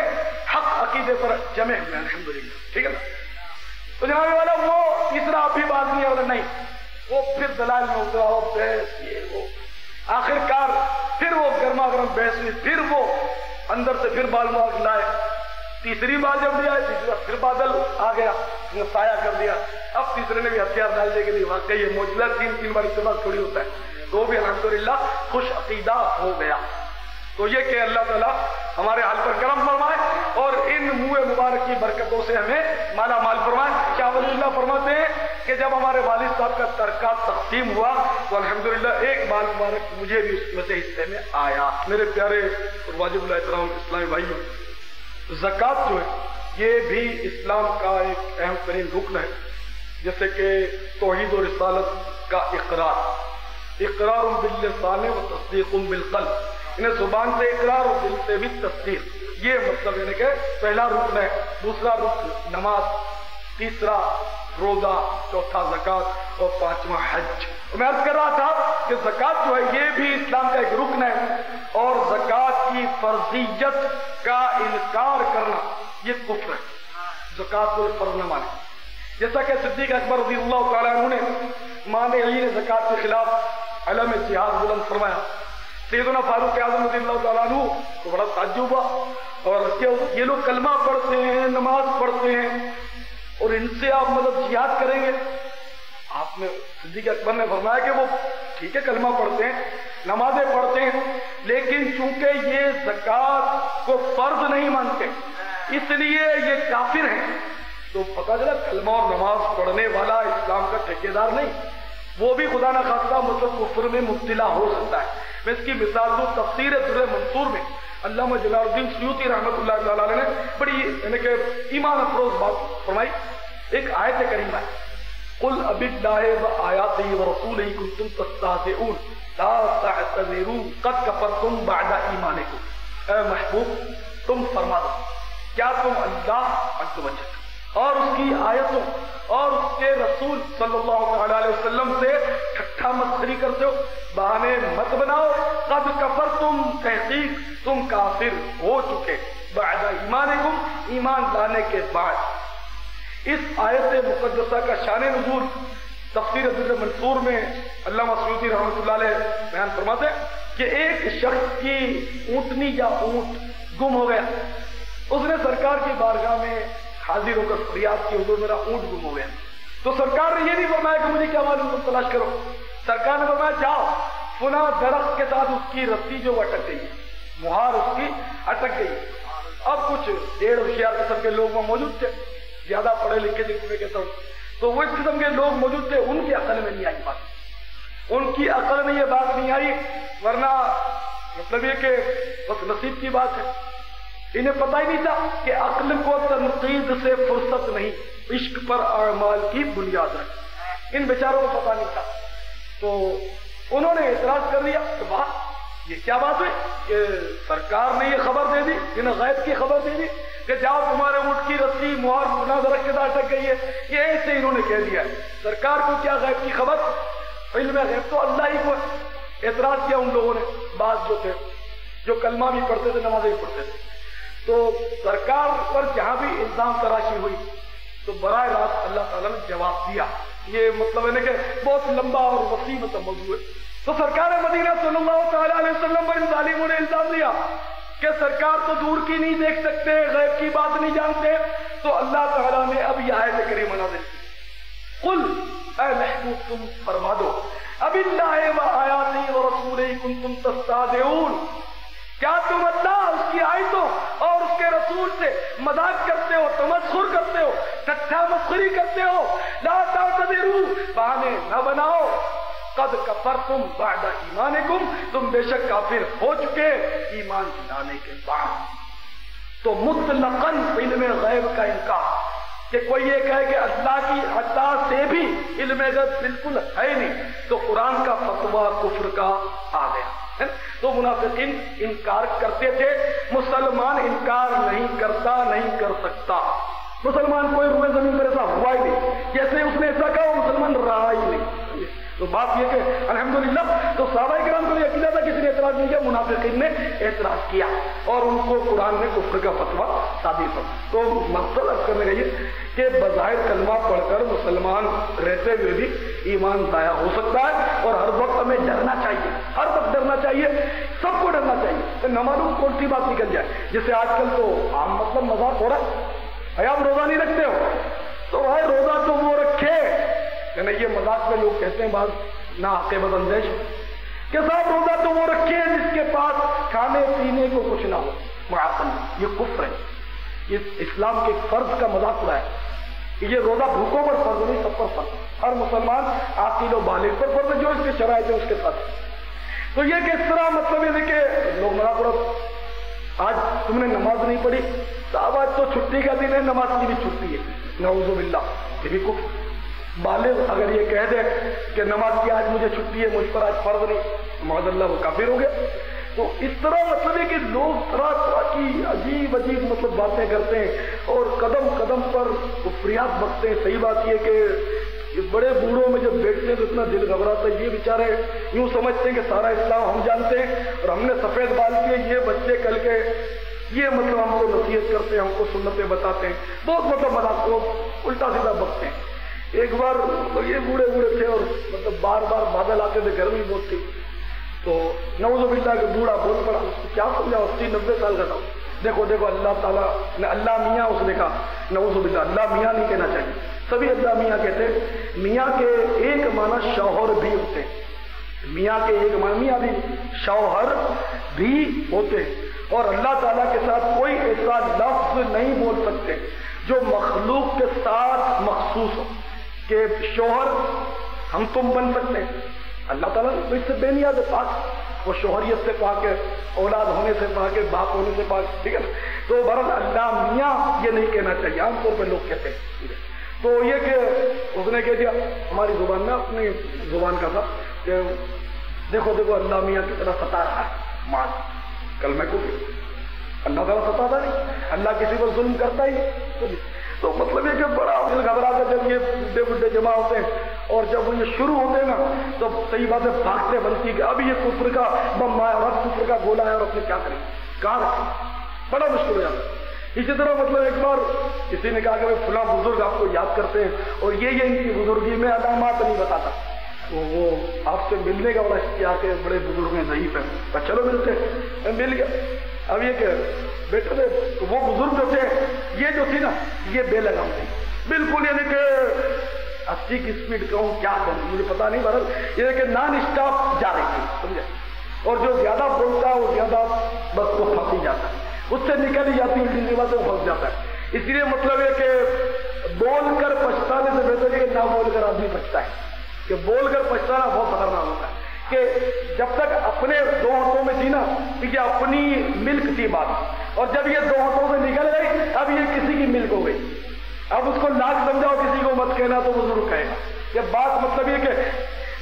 حق عقیدے پر جمع ہوئے الحمدللہ, ٹھیک ہے نا. تو جناب والا وہ تیسرا بھی بات نہیں ہے, نہیں وہ پھر دلائل میں ہوتا اور بحث یہ وہ. آخرکار پھر وہ گرما گرم بحث ہوئی, پھر وہ اندر سے پھر بال مبارک لائے. تیسری بار جب لے آئے, تیسری بار پھر بادل آ گیا, سایہ کر دیا. اب تیسرے نے بھی ہتھیار ڈال دے کہ نہیں واقعی یہ معجزہ 3 بار اتفاق تھوڑی ہوتا ہے، تو بھی الحمدللہ خوش عقیدہ ہو گیا۔ تو یہ کہ اللہ تعالیٰ ہمارے حال پر کرم فرمائے اور ان منہ مبارک کی برکتوں سے ہمیں مالا مال فرمائے۔ شاہ ولی اللہ فرماتے ہیں کہ جب ہمارے والد صاحب کا ترکہ تقسیم ہوا تو الحمدللہ ایک مال مبارک مجھے بھی اس میں سے حصے میں آیا۔ میرے پیارے اور واجب الاحترام اسلامی بھائیوں، زکوٰۃ جو ہے یہ بھی اسلام کا ایک اہم ترین رکن ہے، جیسے کہ توحید و رسالت کا اقرار باللسان و تصدیق بالقلب، انہیں زبان سے اقرار اور دل سے بھی تصدیق، یہ مطلب یعنی کہ پہلا رکن ہے۔ دوسرا رکن نماز، تیسرا روزہ، چوتھا زکوٰۃ اور پانچواں حج۔ میں عرض کر رہا تھا کہ زکوٰۃ جو ہے یہ بھی اسلام کا ایک رکن ہے، اور زکوٰۃ کی فرضیت کا انکار کرنا یہ کفر ہے، زکوٰۃ کو فرض نہ مانے۔ جیسا کہ صدیق اکبر رضی اللہ تعالیٰ عنہ نے مانعین زکوٰۃ کے خلاف علم جہاد بلند فرمایا۔ سیدنا فاروق اعظم رضی اللہ تعالیٰ عنہ کو بڑا تعجب ہوا اور یہ لوگ کلمہ پڑھتے ہیں، نماز پڑھتے ہیں، اور ان سے آپ مطلب جہاد کریں گے؟ آپ نے صدیق اکبر نے فرمایا کہ وہ ٹھیک ہے کلمہ پڑھتے ہیں، نمازیں پڑھتے ہیں، لیکن چونکہ یہ زکوٰۃ کو فرض نہیں مانتے اس لیے یہ کافر ہیں۔ تو پتہ چلا کلمہ اور نماز پڑھنے والا اسلام کا ٹھیکیدار نہیں، وہ بھی خدا نہ خواستہ مطلب کفر میں مبتلا ہو سکتا ہے۔ میں اس کی مثال دوں، تفسیر در منصور میں علامہ جلال الدین سیوطی رحمۃ اللہ تعالیٰ علیہ نے بڑی یعنی کہ ایمان افروز بات فرمائی۔ ایک آیت کریمہ ہے، قل اب اللہ وآیاتہ ورسولہ کنتم تستہزئون لا تعتذروا قد کفرتم بعد ایمانکم۔ اے محبوب تم فرما دو، کیا تم اللہ عز و جل اور اس کی آیتوں اور اس کے رسول صلی اللہ علیہ وسلم سے ٹھٹھا مسخری کرتے ہو؟ بہانے مت بناؤ، قد کفرتم تحقیق تم کافر ہو چکے، بعد ایمانکم ایمان لانے کے بعد۔ اس آیت مقدسہ کا شان نزول تفسیر در منصور میں علامہ سیوطی رحمۃ اللہ علیہ بیان فرماتے ہیں کہ ایک شخص کی اونٹنی یا اونٹ گم ہو گیا، اس نے سرکار کی بارگاہ میں حاضر ہو کر فریاد کی، حضور میرا اونٹ گم ہو گیا۔ تو سرکار نے یہ نہیں فرمایا کہ مجھے کیا معلوم، تم تلاش کرو۔ سرکار نے فرمایا جاؤ فلاں درخت کے ساتھ اس کی رسی جو اٹک گئی، مہار اس کی اٹک گئی۔ اب کچھ 1.5 ہوشیار قسم کے لوگ وہاں موجود تھے، زیادہ پڑھے لکھے جن کو میں کہتا ہوں، تو وہ اس قسم کے لوگ موجود تھے، ان کی عقل میں نہیں آئی بات، ان کی عقل میں یہ بات نہیں آئی، ورنہ مطلب یہ کہ بس نصیب کی بات ہے۔ انہیں پتہ ہی نہیں تھا کہ عقل کو تنقید سے فرصت نہیں، عشق پر اعمال کی بنیاد ہے۔ ان بیچاروں کو پتہ نہیں تھا، تو انہوں نے اعتراض کر دیا کہ واہ یہ کیا بات ہوئی کہ سرکار نے یہ خبر دے دی، انہیں غیب کی خبر دے دی کہ جاؤ تمہارے اونٹ کی رسی مہار فلاں درخت کے ساتھ اٹک گئی ہے، یہ ایسے انہوں نے کہہ دیا۔ سرکار کو کیا غیب کی خبر، علم غیب تو اللہ ہی کو ہے۔ اعتراض کیا ان لوگوں نے، بعض جو تھے جو کلمہ بھی پڑھتے تھے نمازیں بھی پڑھتے تھے، تو سرکار پر جہاں بھی الزام تراشی ہوئی تو براہ راست اللہ تعالیٰ نے جواب دیا۔ یہ مطلب ہے کہ بہت لمبا اور وسیع موضوع ہے۔ تو سرکار مدینہ صلی اللہ تعالیٰ علیہ وسلم پر ان ظالموں نے الزام دیا کہ سرکار تو دور کی نہیں دیکھ سکتے، غیب کی بات نہیں جانتے، تو اللہ تعالیٰ نے اب یہ آیت کریمہ نازل کی، قل اے محبوب تم فرما دو، اب اللہ و آیاتہ و رسولہ کنتم تستہزئون، کیا تم اللہ اس کی آیتوں اور اس کے رسول سے مذاق کرتے ہو، تمسخر کرتے ہو، ٹھٹھا مسخری کرتے ہو؟ لا تعتذروا بہانے نہ بناؤ، قد کفرتم بعد ایمانکم تم بے شک کافر ہو چکے ایمان لانے کے بعد۔ تو مطلقاً علم غیب کا انکار کہ کوئی یہ کہے کہ اللہ کی عطا سے بھی علم غیب بالکل ہے نہیں، تو قرآن کا فتویٰ کفر کا آ گیا۔ تو منافقین انکار کرتے تھے، مسلمان انکار نہیں کرتا، نہیں کر سکتا۔ مسلمان کوئی روئے زمین پر ایسا ہوا ہی نہیں، جیسے اس نے ایسا کہا وہ مسلمان رہا ہی نہیں۔ تو بات یہ کہ الحمدللہ تو صحابہ کرام کو یہ عقیدہ تھا، کسی نے اعتراض نہیں کیا، منافقین نے اعتراض کیا اور ان کو قرآن نے کفر کا فتویٰ صادر کیا۔ تو مقصد اب کرنے کا یہ کہ بظاہر کلمہ پڑھ کر مسلمان رہتے ہوئے بھی ایمان ضائع ہو سکتا ہے، اور ہر وقت ہمیں ڈرنا چاہیے، ہر وقت ڈرنا چاہیے، سب کو ڈرنا چاہیے۔ نہ معلوم کون سی بات نکل جائے، جیسے آج کل تو عام مطلب مذاق ہو رہا ہے، آپ روزہ نہیں رکھتے ہو، تو بھائی روزہ تو وہ رکھے یعنی یہ مذاق میں لوگ کہتے ہیں بعض نہ عاقبت اندیش کہ صاحب روزہ تو وہ رکھے جس کے پاس کھانے پینے کو کچھ نہ ہو معاصم یہ کفر ہے یہ اسلام کے فرض کا مذاق اڑایا کہ یہ روزہ بھوکوں پر فرض نہیں سب پر فرض ہر مسلمان عاقل و بالغ پر فرض ہے جو اس کے شرائط ہے اس کے ساتھ تو یہ کہ اس طرح مطلب یہ کہ لوگ مذاق اڑاتے آج تم نے نماز نہیں پڑھی صاحب آج تو چھٹی کا دن ہے نماز کی بھی چھٹی ہے نعوذ باللہ یہ بھی کفر بالغ اگر یہ کہہ دے کہ نماز کی آج مجھے چھٹی ہے مجھ پر آج فرض نہیں معاذ اللہ وہ کافر ہو گیا تو اس طرح مطلب ہے کہ لوگ طرح طرح کی عجیب عجیب مطلب باتیں کرتے ہیں اور قدم قدم پر فریاد بکتے ہیں صحیح بات یہ کہ بڑے بوڑھوں میں جب بیٹھتے ہیں تو اتنا دل گھبراتا ہے یہ بیچارے یوں سمجھتے ہیں کہ سارا اسلام ہم جانتے ہیں اور ہم نے سفید بال کیے یہ بچے کل کے یہ مطلب ہم کو نصیحت کرتے ہیں ہم کو سنتیں بتاتے ہیں بہت مطلب مذاق کو الٹا سیدھا بکتے ہیں ایک بار یہ بوڑھے تھے اور مطلب بار بار بادل آتے تھے گرمی بہت تھی تو نعوذ باللہ کہ بوڑھا بول پڑا اس کو کیا سمجھا 80-90 سال کا تھا دیکھو اللہ تعالیٰ نے اللہ میاں اس نے کہا نعوذ باللہ اللہ میاں نہیں کہنا چاہیے سبھی اللہ میاں کہتے ہیں میاں کے ایک معنی شوہر بھی ہوتے ہیں میاں کے ایک معنی میاں بھی شوہر بھی ہوتے ہیں اور اللہ تعالیٰ کے ساتھ کوئی ایسا لفظ نہیں بول سکتے جو مخلوق کے ساتھ مخصوص ہو کہ شوہر ہم تم بن سکتے ہیں اللہ تعالیٰ تو اس سے بے نیاز ہے پاک وہ شوہریت سے پاک ہے اولاد ہونے سے پاک ہے باپ ہونے سے پاک ٹھیک ہے نا تو بہرحال اللہ میاں یہ نہیں کہنا چاہیے عام طور پہ لوگ کہتے ہیں تو یہ کہ اس نے کہہ دیا ہماری زبان میں اپنی زبان کا تھا کہ دیکھو اللہ میاں کی طرح ستا رہا ہے مان کل میں کو اللہ تعالیٰ ستاتا نہیں اللہ کسی پر ظلم کرتا ہی تو مطلب یہ کہ بڑا دل گھبرا کر جب یہ بڈھے جمع ہوتے ہیں اور جب وہ یہ شروع ہوتے ہیں نا تو صحیح بات ہے بھاگتے بنتی کہ اب یہ کفر کا بم آیا اور کفر کا گولا ہے اور اپنے کیا کریں کہاں رکھیں بڑا مشکل ہو جاتا ہے اسی طرح مطلب ایک بار کسی نے کہا کہ فلاں بزرگ آپ کو یاد کرتے ہیں اور یہ ان کی بزرگی میں علامات نہیں بتاتا تو وہ آپ سے ملنے کا بڑا اشتیاق ہے بڑے بزرگ ہیں ضعیف ہیں چلو ملتے مل گیا اب یہ کہ بیٹے تھے وہ بزرگ جو تھے یہ جو تھی نا یہ بے لگام تھی بالکل یعنی کہ 80 کی اسپیڈ کہوں کیا کروں مجھے پتا نہیں بہرحال یہ کہ نان اسٹاپ جا رہی تھی سمجھے اور جو زیادہ بولتا ہے وہ زیادہ بس وہ پھنس ہی جاتا ہے اس سے نکل ہی جاتی ہے بات وہ پھنس جاتا ہے اس لیے مطلب یہ کہ بول کر پچھتانے سے بہتر ہے کہ نہ بول کر آدمی پچھتا ہے کہ بول کر پچھتانا بہت خطرناک ہوتا ہے کہ جب تک اپنے دو ہاتھوں میں تھی نا یہ اپنی ملک تھی بات اور جب یہ دو ہاتھوں سے نکل گئی اب یہ کسی کی ملک ہو گئی اب اس کو لاکھ سمجھاؤ کسی کو مت کہنا تو وہ ضرور کہے گا یہ بات مطلب یہ کہ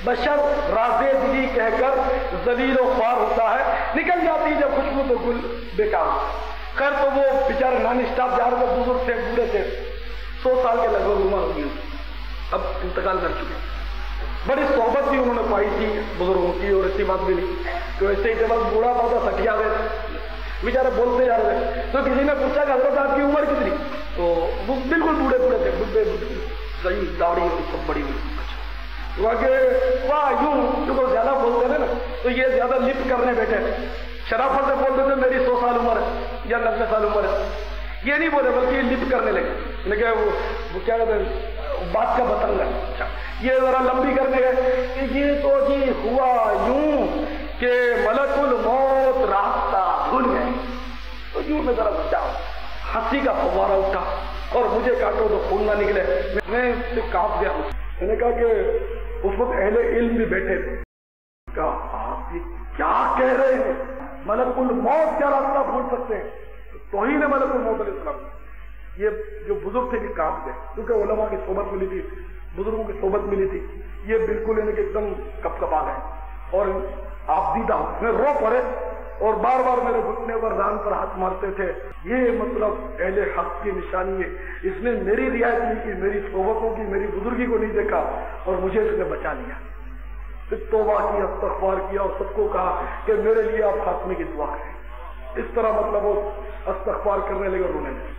بشر رازے دلی کہہ کر ذلیل و خوار ہوتا ہے نکل جاتی جب خوشبو تو گل بیکار خیر تو وہ بیچارے نان اسٹاپ جا رہے بزرگ تھے بوڑھے تھے 100 سال کے لگ بھگ عمر ہو گئی اب انتقال کر چکے بڑی صحبت بھی انہوں نے پائی تھی بزرگوں کی اور ایسی بات بھی نہیں تو ایسے ہی جب بوڑھا پاتا سٹیا گئے بیچارے بولتے جا رہے تھے تو کسی نے پوچھا کہ حضرت آپ کی عمر کتنی تو وہ بالکل بوڑھے بوڑھے تھے بڈھے صحیح داڑھی اور سب بڑی ہوئی واہ یوں جو زیادہ بولتے تھے نا تو یہ زیادہ لپ کرنے بیٹھے شرافت سے بولتے تھے میری 100 سال عمر ہے یا 90 سال عمر ہے یہ نہیں بولے بلکہ یہ لپ کرنے لگے لیکن وہ کیا کہتے ہیں بات کا بتنگ ہے یہ ذرا لمبی کرنے گئے کہ یہ تو جی ہوا یوں کہ ملک الموت راستہ بھول گئے تو یوں میں ذرا بچا ہنسی کا فوارہ اٹھا اور مجھے کاٹو تو خون نہ نکلے میں کانپ گیا میں نے کہا کہ اس وقت اہل علم بھی بیٹھے تھے کہا آپ یہ کیا کہہ رہے ہیں ملک الموت کیا راستہ بھول سکتے ہیں توہین ہے ملک الموت علیہ السلام یہ جو بزرگ تھے کہ کانپ گئے کیونکہ علماء کی صحبت ملی تھی بزرگوں کی صحبت ملی تھی یہ بالکل یعنی کہ ایک دم کپ کپا گئے اور آپ دیدہ میں رو پڑے اور بار بار میرے گھٹنے پر ران پر ہاتھ مارتے تھے یہ مطلب اہل حق کی نشانی ہے اس نے میری رعایت نہیں کی میری صحبتوں کی میری بزرگی کو نہیں دیکھا اور مجھے اس نے بچا لیا پھر توبہ کی استغفار کیا اور سب کو کہا کہ میرے لیے آپ خاتمے کی دعا کریں اس طرح مطلب وہ استغفار کرنے لگے رونے لگے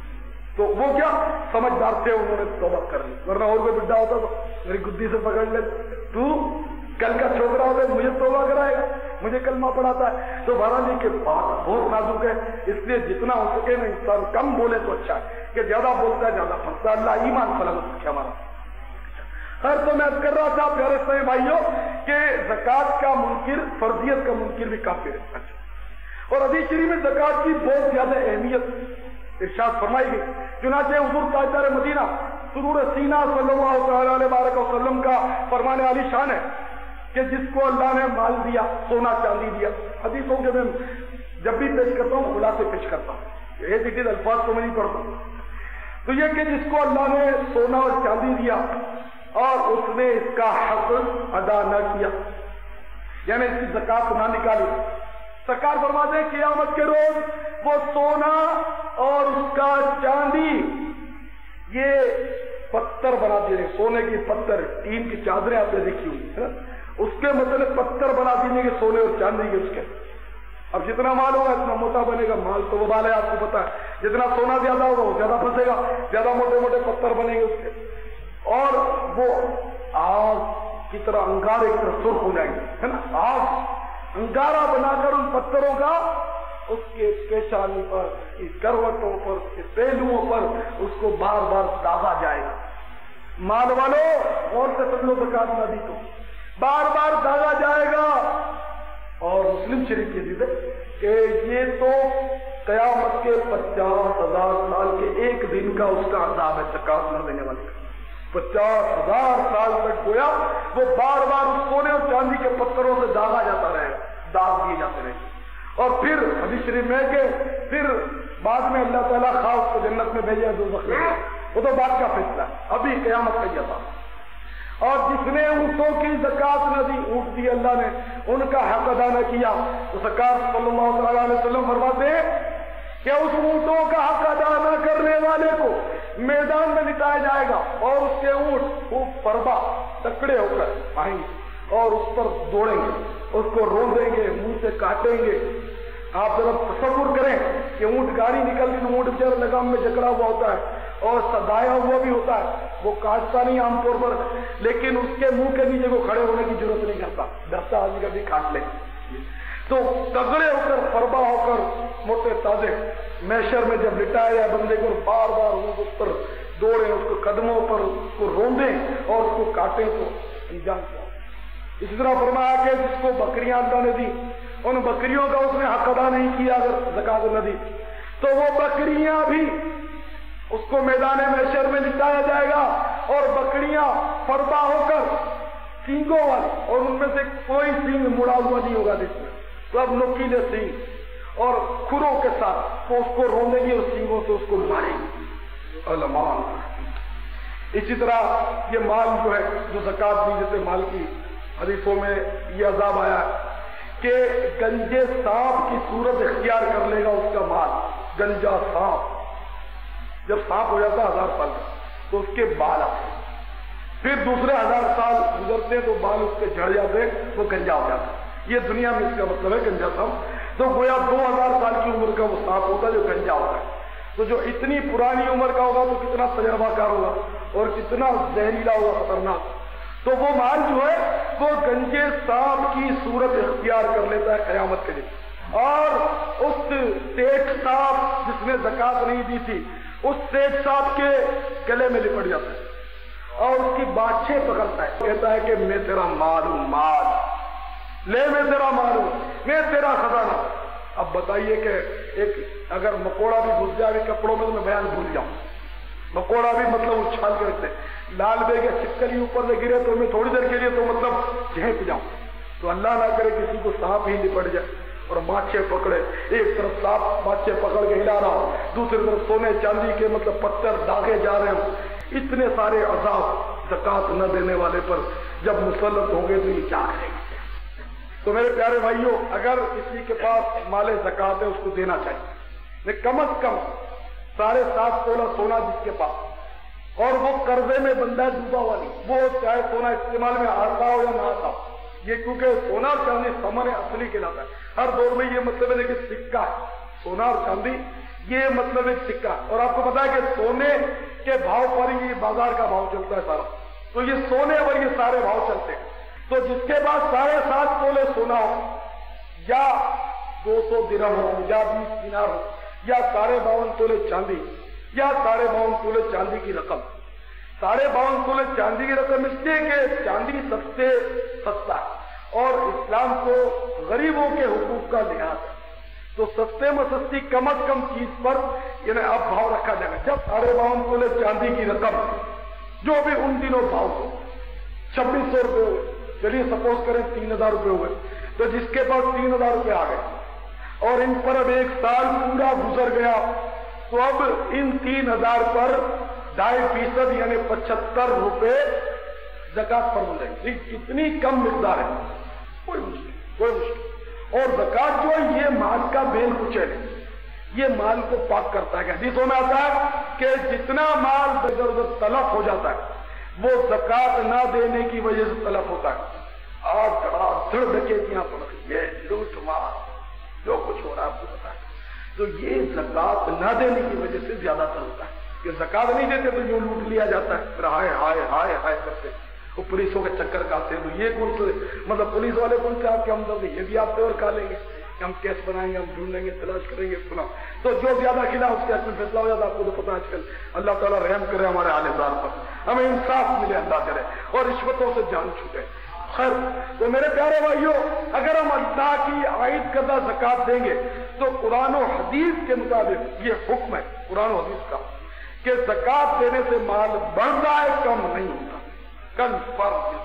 تو وہ کیا سمجھدار تھے انہوں نے توبہ کر لی ورنہ اور کوئی بڈھا ہوتا تو میری گدی سے پکڑ لے تو کل کا چھوکرا ہوتا مجھے توبہ کرائے گا، مجھے کلمہ پڑھاتا ہے؟ تو بہرحال کہ بات بہت نازک ہے، اس لیے جتنا ہو سکے نا انسان کم بولے تو اچھا ہے، کہ زیادہ بولتا ہے زیادہ پھنستا ہے۔ اللہ ایمان سلامت رکھے ہمارا۔ خیر، تو میں کر رہا تھا پیارے اسلامی بھائیوں کہ زکوٰۃ کا منکر فرضیت کا منکر بھی کافر ہے، اور حدیث شریف میں زکوٰۃ کی بہت زیادہ اہمیت ارشاد فرمائی گئی۔ چنانچہ حضور تاجدار مدینہ سرور سینہ صلی اللہ تعالی علیہ وسلم کا فرمان عالی شان ہے کہ جس کو اللہ نے مال دیا، سونا چاندی دیا، حدیثوں کے میں جب بھی پیش کرتا ہوں خلاصے پیش کرتا ہوں، ایز اٹ از الفاظ تو میں نہیں پڑھتا، تو یہ کہ جس کو اللہ نے سونا اور چاندی دیا اور اس نے اس کا حق ادا نہ کیا، یعنی اس کی زکوٰۃ نہ نکالی، سرکار فرماتے ہیں قیامت کے روز وہ سونا اور اس کا چاندی یہ پتھر بنا دیے، سونے کی پتھر، ٹین کی چادریں آپ نے دیکھی ہوئی ہے، اس کے مطلب پتھر بنا دینے کے سونے اور چاندی کے اس کے۔ اب جتنا مال ہوگا اتنا موٹا بنے گا، مال تو وہ بال ہے آپ کو پتا ہے، جتنا سونا زیادہ ہوگا وہ زیادہ پھنسے گا، زیادہ موٹے موٹے پتھر بنے گے اس کے، اور وہ آگ کی طرح انگارے کی طرح سرخ ہو جائیں گے، ہے نا، آگ انگارہ بنا کر ان پتھروں کا اس کے پیشانی پر، اس کروٹوں پر، اس کے پہلوؤں پر اس کو بار بار داغا جائے گا۔ مال والوں اور سے سب لوگ زکوٰۃ نہ دی تو بار بار داغا جائے گا۔ اور مسلم شریف کی حدیث ہے کہ یہ تو قیامت کے 50,000 سال کے ایک دن کا اس کا عذاب ہے زکوٰۃ نہ دینے والے کا۔ 50,000 سال تک گویا وہ بار بار اس سونے اور چاندی کے پتھروں سے داغا جاتا رہے، داغ دیے جاتے رہے، اور پھر حدیث شریف میں کہ پھر بعد میں اللہ تعالیٰ خواہ اس کو جنت میں بھیجے دوزخ میں، وہ تو بات کا فیصلہ ہے، ابھی قیامت کا یہ عذاب۔ اور جس نے اونٹوں کی زکوٰۃ نہ دی، اونٹ دی اللہ نے، ان کا حق ادا نہ کیا، تو سرکار صلی اللہ علیہ وسلم فرماتے ہیں کہ اس اونٹوں کا حق ادا نہ کرنے والے کو میدان میں لٹایا جائے گا، اور اس کے اونٹ خوب فربا تکڑے ہو کر آئیں گے اور اس پر دوڑیں گے، اس کو روندیں گے، منہ سے کاٹیں گے۔ آپ ذرا تصور کریں کہ اونٹ گاڑی نکل گئی تو اونٹ بچارا لگام میں جکڑا ہوا ہوتا ہے اور سدایا ہوا بھی ہوتا ہے، وہ کاٹتا نہیں عام طور پر، لیکن اس کے منہ کے نیچے وہ کھڑے ہونے کی ضرورت نہیں کرتا، ڈرتا آدمی کبھی کاٹ لے، تو تگڑے ہو کر فربا ہو کر موٹے تازے میشر میں جب لٹایا جائے بندے کو، بار بار اونٹ اس پر دوڑیں، اس کو قدموں پر اس کو روندیں اور اس کو کاٹیں تو انجام کیا۔ اسی طرح فرمایا کہ جس کو بکریاں اللہ نے دی، ان بکریوں کا اس نے حق ادا نہیں کیا، اگر زکوٰۃ نہ دی تو وہ بکریاں بھی اس کو میدان محشر میں لٹایا جائے گا، اور بکریاں فربا ہو کر سینگوں والی، اور ان میں سے کوئی سینگ مڑا ہوا نہیں ہوگا جس میں، سب نوکیلے سینگ اور کھروں کے ساتھ وہ اس کو رونے گی اور سینگوں سے اس کو مارے گی۔ علمان اسی طرح یہ مال جو ہے جو زکوٰۃ دی جیسے مال کی حدیثوں میں یہ عذاب آیا ہے کہ گنجے سانپ کی صورت اختیار کر لے گا اس کا مال، گنجا سانپ جب سانپ ہو جاتا ہے 1000 سال کا تو اس کے بال آتے ہیں، پھر دوسرے 1000 سال گزرتے ہیں تو بال اس کے جھڑ جاتے ہیں، وہ گنجا ہو جاتا ہے، یہ دنیا میں اس کا مطلب ہے گنجا سانپ۔ تو گویا 2000 سال کی عمر کا وہ سانپ ہوتا ہے جو گنجا ہوتا ہے، تو جو اتنی پرانی عمر کا ہوگا تو کتنا تجربہ کار ہوگا اور کتنا زہریلا ہوگا، خطرناک۔ تو وہ مال جو ہے وہ گنجے سانپ کی صورت اختیار کر لیتا ہے قیامت کے دن، اور اس سیٹ سانپ جس نے زکوٰۃ نہیں دی تھی اس سیٹ سانپ کے گلے میں لپٹ جاتا ہے اور اس کی باچھیں پکڑتا ہے، کہتا ہے کہ میں تیرا مال ہوں، مال لے، میں تیرا مال ہوں، میں تیرا خزانہ۔ اب بتائیے کہ ایک اگر مکوڑا بھی گھس جائے کپڑوں میں تو میں بیان بھول جاؤں، مکوڑا بھی مطلب اچھال کے رکھتے، لال بیگ یا چھپکلی اوپر سے گرے تو میں تھوڑی دیر کے لیے تو مطلب جھینک جاؤں، تو اللہ نہ کرے کسی کو سانپ ہی لپٹ جائے اور ماچھے پکڑے، ایک طرف سانپ ماچھے پکڑ کے ہلا رہا ہو، دوسری طرف سونے چاندی کے مطلب پتھر داغے جا رہے ہوں، اتنے سارے عذاب زکوٰۃ نہ دینے والے پر جب مسلط ہوں گے تو یہ کیا کریں گے؟ تو میرے پیارے بھائیوں، اگر کسی کے پاس مال زکوٰۃ ہے اس کو دینا چاہیے، کم از کم 7.5 تولہ سونا جس کے پاس، اور وہ قرضے میں بندہ ہے ڈوبا والی، وہ چاہے سونا استعمال میں آتا ہو یا نہ آتا ہو، یہ کیونکہ سونا اور چاندی ثمن اصلی کہلاتا ہے، ہر دور میں یہ مطلب ہے کہ سکہ ہے، سونا اور چاندی یہ مطلب ایک سکہ، اور آپ کو پتا ہے کہ سونے کے بھاؤ پر ہی بازار کا بھاؤ چلتا ہے سارا، تو یہ سونے پر یہ سارے بھاؤ چلتے ہیں، تو جس کے پاس 7.5 تولے سونا ہو یا 200 درہم ہو یا 20 دینار ہو یا 52.5 تولے چاندی یا 52.5 تولے چاندی کی رقم، 52.5 تولے چاندی کی رقم اس لیے کہ چاندی سب سے سستا ہے اور اسلام کو غریبوں کے حقوق کا لحاظ ہے، تو سستے میں سستی کم از کم چیز پر یعنی اب بھاؤ رکھا جائے گا۔ جب 52.5 تولے چاندی کی رقم جو بھی ان دنوں بھاؤ ہو 2600 روپے ہوئے، چلیے سپوز کریں 3000 روپے ہوئے، تو جس کے پاس 3000 روپے آ گئے اور ان پر اب 1 سال پورا گزر گیا تو اب ان 3000 پر 2.5% یعنی 75 روپے زکات پر ملے گی۔ کتنی کم مقدار ہے، کوئی مشکل۔ اور زکات جو ہے یہ مال کا بیل کچیل ہے، یہ مال کو پاک کرتا ہے۔ حدیثوں میں آتا ہے کہ جتنا مال ادھر ادھر تلف ہو جاتا ہے وہ زکات نہ دینے کی وجہ سے تلف ہوتا ہے۔ آج دھڑ ڈکیتیاں پڑ رہی ہے، لوٹ مار جو کچھ ہو رہا ہے آپ کو پتا ہے، تو یہ زکات نہ دینے کی وجہ سے زیادہ تر ہوتا ہے کہ زکات نہیں دیتے تو یوں لوٹ لیا جاتا ہے، پھر ہائے ہائے ہائے ہائے کرتے وہ پولیسوں کے چکر کاٹتے ہیں۔ تو یہ کون سے مطلب پولیس والے کون سے آپ کے ہمدرد، یہ بھی آپ پہ اور کھا لیں گے کہ ہم کیس بنائیں گے، ہم ڈھونڈیں گے، تلاش کریں گے سنا، تو جو زیادہ کھلا اس کے حق میں فیصلہ ہو جاتا ہے۔ آپ کو تو پتا آج کل اللہ تعالیٰ رحم کرے ہمارے حال زار پر، ہمیں انصاف ملے اللہ کرے اور رشوتوں سے جان چھوٹے۔ خیر تو میرے پیارے بھائیوں، اگر ہم اللہ کی عائد کردہ زکات دیں گے تو قرآن و حدیث کے مطابق یہ حکم ہے قرآن و حدیث کا کہ زکات دینے سے مال بڑھتا ہے، کم نہیں ہوتا۔ کنفرم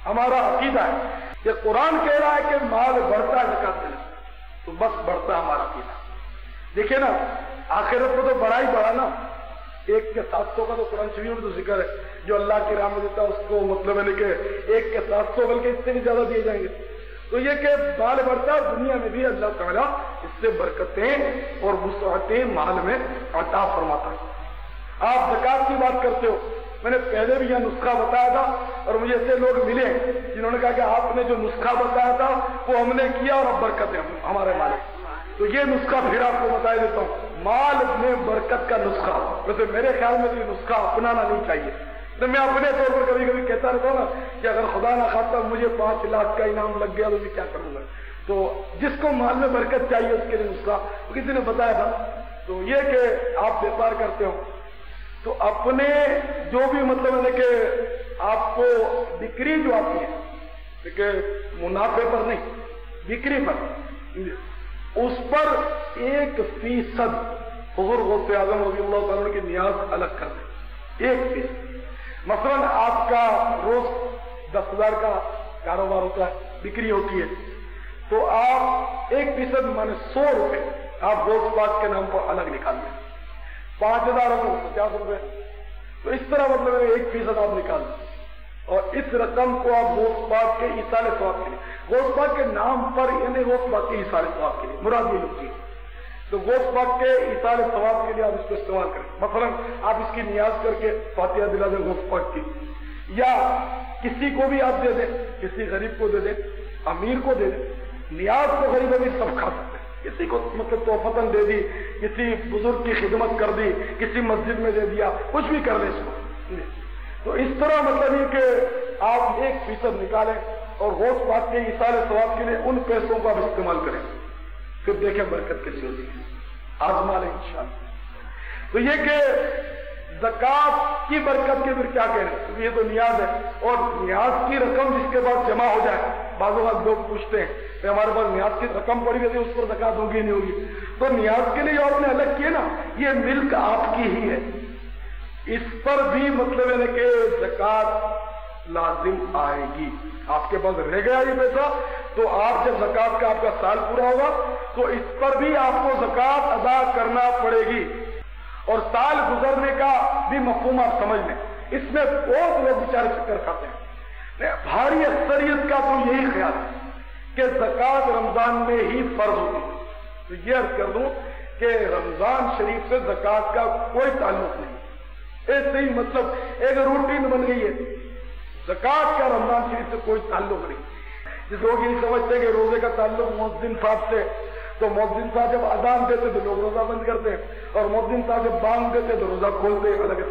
ہمارا عقیدہ ہے کہ قرآن کہہ رہا ہے کہ مال بڑھتا ہے زکات دینے سے، تو بس بڑھتا ہے ہمارا عقیدہ۔ دیکھیں نا آخرت کو تو بڑا ہی بڑا نا، 1 کے 700 کا تو قرآن شریف میں تو ذکر ہے، جو اللہ کی راہ میں دیتا ہے اس کو مطلب ہے کہ 1 کے 700 بلکہ اس سے بھی زیادہ دیے جائیں گے۔ تو یہ کہ مال بڑھتا ہے، دنیا میں بھی اللہ تعالیٰ اس سے برکتیں اور وسعتیں مال میں عطا فرماتا ہے۔ آپ زکات کی بات کرتے ہو، میں نے پہلے بھی یہ نسخہ بتایا تھا اور مجھے ایسے لوگ ملے جنہوں نے کہا کہ آپ نے جو نسخہ بتایا تھا وہ ہم نے کیا اور اب برکتیں ہمارے مالک۔ تو یہ نسخہ پھر آپ کو بتا دیتا ہوں، مال میں برکت کا نسخہ۔ ویسے میرے خیال میں یہ نسخہ اپنانا نہیں چاہیے، تو میں اپنے طور پر کبھی کبھی کہتا رہتا ہوں نا کہ اگر خدا نہ خواستہ مجھے 5 لاکھ کا انعام لگ گیا تو میں کیا کروں گا۔ تو جس کو مال میں برکت چاہیے اس کے لیے نسخہ کسی نے بتایا تھا۔ تو یہ کہ آپ بیپار کرتے ہو تو اپنے جو بھی مطلب ہے کہ آپ کو بکری جو آتی ہے کہ منافع پر نہیں، بکری پر، اس پر 1% حضور غوث اعظم رضی اللہ تعالیٰ کی نیاز الگ کر دیں۔ 1% مثلاً آپ کا روز 10,000 کا کاروبار ہوتا ہے، بکری ہوتی ہے، تو آپ 1% مانے 100 روپے آپ غوث پاک کے نام پر الگ نکال دیں، 5,000 روپے 50 روپے، تو اس طرح مطلب 1% آپ نکال دیں اور اس رقم کو آپ غوث پاک کے ایصال ثواب کے لیے، غوث پاک کے نام پر یعنی غوث پاک کے ایصال ثواب کے لیے مراد یہ لوگ، تو غوث پاک کے ایصال ثواب کے لیے آپ اس کو استعمال کریں۔ مثلا آپ اس کی نیاز کر کے فاتحہ دلا دیں غوث پاک کی، یا کسی کو بھی آپ دے دیں، کسی غریب کو دے دیں، امیر کو دے دیں، نیاز تو غریب امیر سب کھا سکتے ہیں، کسی کو مطلب تحفتاً دے دی، کسی بزرگ کی خدمت کر دی، کسی مسجد میں دے دیا، کچھ بھی کر دیں اس کو۔ تو اس طرح مطلب یہ کہ آپ 1% نکالیں اور غوث پاک کے ایصال ثواب کے لیے ان پیسوں کو آپ استعمال کریں، پھر دیکھیں برکت کیسی ہوتی ہے، آزما لیں انشاءاللہ۔ تو یہ کہ زکات کی برکت کے پھر کیا کہنے، کیونکہ یہ تو نیاز ہے، اور نیاز کی رقم جس کے بعد جمع ہو جائے، بعض اوقات لوگ پوچھتے ہیں کہ ہمارے پاس نیاز کی رقم پڑی ہوئی اس پر زکات ہوگی نہیں ہوگی، تو نیاز کے لیے آپ نے الگ کیے نا، یہ ملک آپ کی ہی ہے، اس پر بھی مطلب ہے کہ زکات لازم آئے گی۔ آپ کے پاس رہ گیا یہ پیسہ تو آپ جب زکات کا آپ کا سال پورا ہوگا تو اس پر بھی آپ کو زکات ادا کرنا پڑے گی، اور سال گزرنے کا بھی مفہوم آپ سمجھ لیں، اس میں بہت لوگ بیچارے چکر کھاتے ہیں، بھاری اکثریت کا تو یہی خیال ہے کہ زکات رمضان میں ہی فرض ہوتی ہے۔ تو یہ عرض کر دوں کہ رمضان شریف سے زکات کا کوئی تعلق نہیں، ایسے ہی مطلب ایک روٹین بن گئی ہے، زکات کا رمضان شریف سے کوئی تعلق نہیں۔ جس لوگ یہ سمجھتے ہیں کہ روزے کا تعلق مؤذن صاحب سے، تو مؤذن صاحب جب اذان دیتے تو لوگ روزہ بند کرتے ہیں، اور مؤذن صاحب جب بانگ دیتے تو روزہ کھولتے ہیں، حالانکہ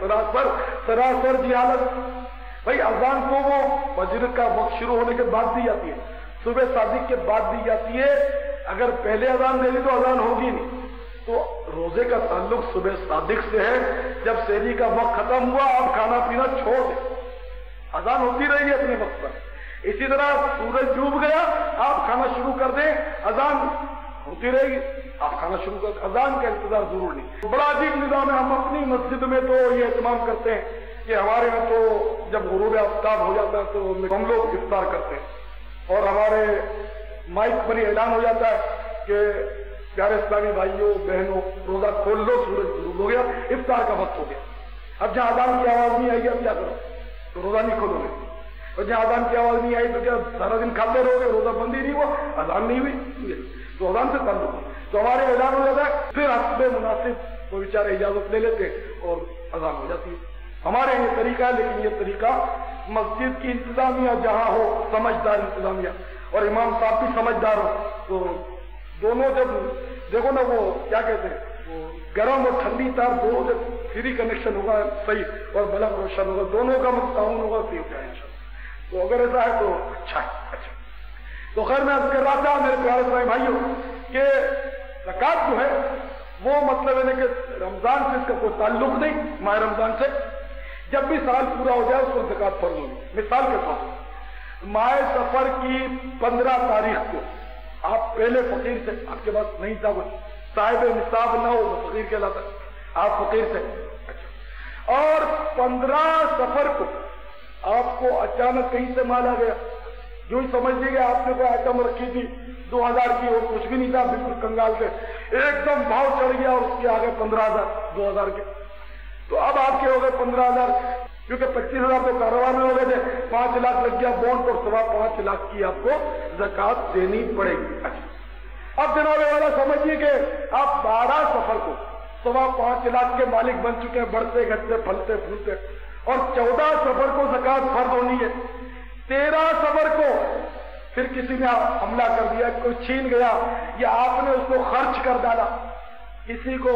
سراسر جہالت۔ بھائی اذان کو وہ فجر کا وقت شروع ہونے کے بعد دی جاتی ہے، صبح صادق کے بعد دی جاتی ہے. اگر پہلے اذان دے دی تو اذان ہوگی نہیں. تو روزے کا تعلق صبح صادق سے ہے. جب سحری کا وقت ختم ہوا آپ کھانا پینا چھوڑ دیں، اذان ہوتی رہے گی اپنے وقت پر. اسی طرح سورج ڈوب گیا آپ کھانا شروع کر دیں، اذان ہوتی رہے گی، آپ کھانا شروع کر دیں. اذان کا انتظار ضرور نہیں. بڑا عجیب نظام ہے. ہم اپنی مسجد میں تو یہ اہتمام کرتے ہیں کہ ہمارے یہاں تو جب غروب آفتاب ہو جاتا ہے تو ہم لوگ افطار کرتے ہیں، اور ہمارے مائک پر یہ اعلان ہو جاتا ہے کہ پیارے اسلامی بھائیوں بہنوں روزہ کھول لو، سورج غروب ہو گیا، افطار کا وقت ہو گیا. اب جہاں اذان کی آواز نہیں آئی گی اب کیا کرو؟ تو روزہ نہیں کھولو گے. اور جہاں اذان کی آواز نہیں آئی تو کیا سارا دن کھاتے رہو گے؟ روزہ بند ہی نہیں ہوا، اذان نہیں ہوئی تو اذان سے تعلق ہو. تو ہمارے اعلان ہو جاتا ہے، پھر حسب مناسب وہ بیچارے اجازت لے لیتے اور اذان ہو جاتی ہے. ہمارے یہ طریقہ ہے، لیکن یہ طریقہ مسجد کی انتظامیہ جہاں ہو، سمجھدار انتظامیہ، اور امام صاحب بھی سمجھدار ہو، تو دونوں جب دیکھو نا وہ کیا کہتے ہیں وہ گرم اور ٹھنڈی تار دونوں جب فری کنیکشن ہوگا صحیح اور بلب روشن ہوگا، دونوں کا تعاون ہوگا صحیح ہو جائے انشاءاللہ. تو اگر ایسا ہے تو اچھا ہے. اچھا تو خیر میں عرض کر رہا تھا میرے پیارے اسلامی بھائیوں کہ زکوٰۃ جو ہے وہ مطلب ہے کہ رمضان سے اس کا کوئی تعلق نہیں. ماہ رمضان سے جب بھی سال پورا ہو جائے اس کو زکوٰۃ فرض ہوگی. مثال کے طور ماہ سفر کی 15 تاریخ کو آپ پہلے فقیر سے، آپ کے پاس نہیں تھا کچھ، صاحب نصاب نہ ہو تو فقیر کہلاتا، آپ فقیر سے. اچھا اور 15 سفر کو آپ کو اچانک کہیں سے مال آ گیا، جو ہی سمجھ لیجیے آپ نے کوئی آئٹم رکھی تھی 2000 کی اور کچھ بھی نہیں تھا، بالکل کنگال سے ایک دم بھاؤ چڑھ گیا اور اس کے آگے 15,000 2000 کے. تو اب آپ کے ہو گئے 15,000، کیونکہ 25,000 تو کاروبار میں ہو گئے تھے، 5 لاکھ لگ گیا بونڈ پر، 5.25 لاکھ کی آپ کو زکوٰۃ دینی پڑے گی. اچھا اب جناب والا سمجھیے کہ آپ 12 سفر کو 5.25 لاکھ کے مالک بن چکے ہیں، بڑھتے گھٹتے پھلتے پھولتے، اور 14 سفر کو زکوٰۃ فرض ہونی ہے. 13 سفر کو پھر کسی نے حملہ کر دیا، کوئی چھین گیا یا آپ نے اس کو خرچ کر ڈالا، کسی کو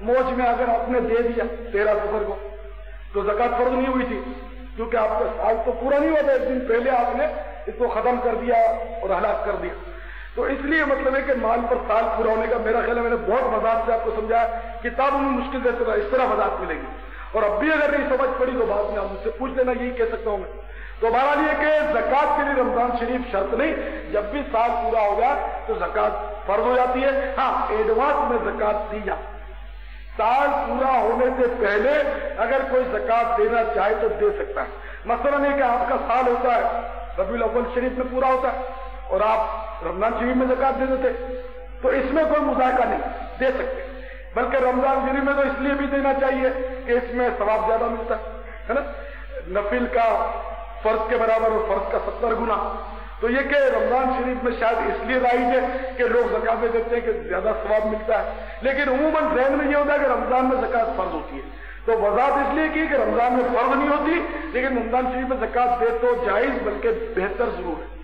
موج میں اگر آپ نے دے دیا 13 سفر کو تو زکوٰۃ فرض نہیں ہوئی تھی، کیونکہ آپ کا سال تو پورا نہیں ہوا تھا، ایک دن پہلے آپ نے اس کو ختم کر دیا اور ہلاک کر دیا. تو اس لیے مطلب ہے کہ مال پر سال پورا ہونے کا میرا خیال ہے میں نے بہت وضاحت سے آپ کو سمجھایا، کتابوں میں مشکل سے اس طرح وضاحت ملے گی، اور اب بھی اگر نہیں سمجھ پڑی تو بعد میں آپ مجھ سے پوچھ لینا، یہی کہہ سکتا ہوں میں. تو بہرحال یہ کہ زکوٰۃ کے لیے رمضان شریف شرط نہیں، جب بھی سال پورا ہو جائے تو زکوٰۃ فرض ہو جاتی ہے. ہاں ایڈوانس میں زکوٰۃ دی جاتی، سال پورا ہونے سے پہلے اگر کوئی زکوٰۃ دینا چاہے تو دے سکتا ہے. مثلا یہ کہ آپ کا سال ہوتا ہے ربیع الاول شریف میں پورا ہوتا ہے اور آپ رمضان شریف میں زکوٰۃ دے دیتے تو اس میں کوئی مذائقہ نہیں، دے سکتے. بلکہ رمضان شریف میں تو اس لیے بھی دینا چاہیے کہ اس میں ثواب زیادہ ملتا ہے نا، نفل کا فرض کے برابر اور فرض کا 70 گنا. تو یہ کہ رمضان شریف میں شاید اس لیے رائج ہے کہ لوگ زکوٰۃ میں دیتے ہیں کہ زیادہ ثواب ملتا ہے، لیکن عموماً ذہن میں یہ ہوتا ہے کہ رمضان میں زکوٰۃ فرض ہوتی ہے. تو وضاحت اس لیے کی کہ رمضان میں فرض نہیں ہوتی، لیکن رمضان شریف میں زکوٰۃ دے تو جائز بلکہ بہتر ضرور ہے.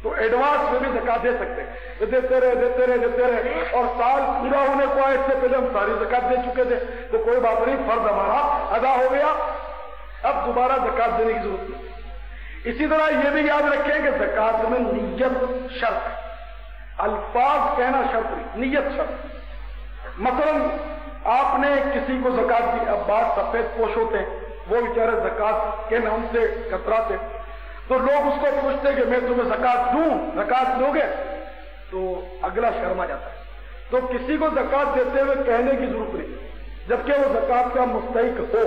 تو ایڈوانس میں بھی زکوٰۃ دے سکتے ہیں، دیتے رہے اور سال پورا ہونے کو آئے، اس سے پہلے ہم ساری زکوٰۃ دے چکے تھے تو کوئی بات نہیں، فرض ہمارا ادا ہو گیا، اب دوبارہ زکوٰۃ دینے کی ضرورت نہیں. اسی طرح یہ بھی یاد رکھیں کہ زکوٰۃ میں نیت شرط، الفاظ کہنا شرط نہیں، نیت شرط. مثلا آپ نے کسی کو زکوٰۃ دی، اب بعض سفید پوش ہوتے ہیں وہ بیچارے زکوٰۃ کے نام سے کتراتے، تو لوگ اس کو پوچھتے کہ میں تمہیں زکوٰۃ دوں، زکوٰۃ دو گے؟ تو اگلا شرما جاتا ہے. تو کسی کو زکوٰۃ دیتے ہوئے کہنے کی ضرورت نہیں، جبکہ وہ زکوٰۃ کا مستحق ہو.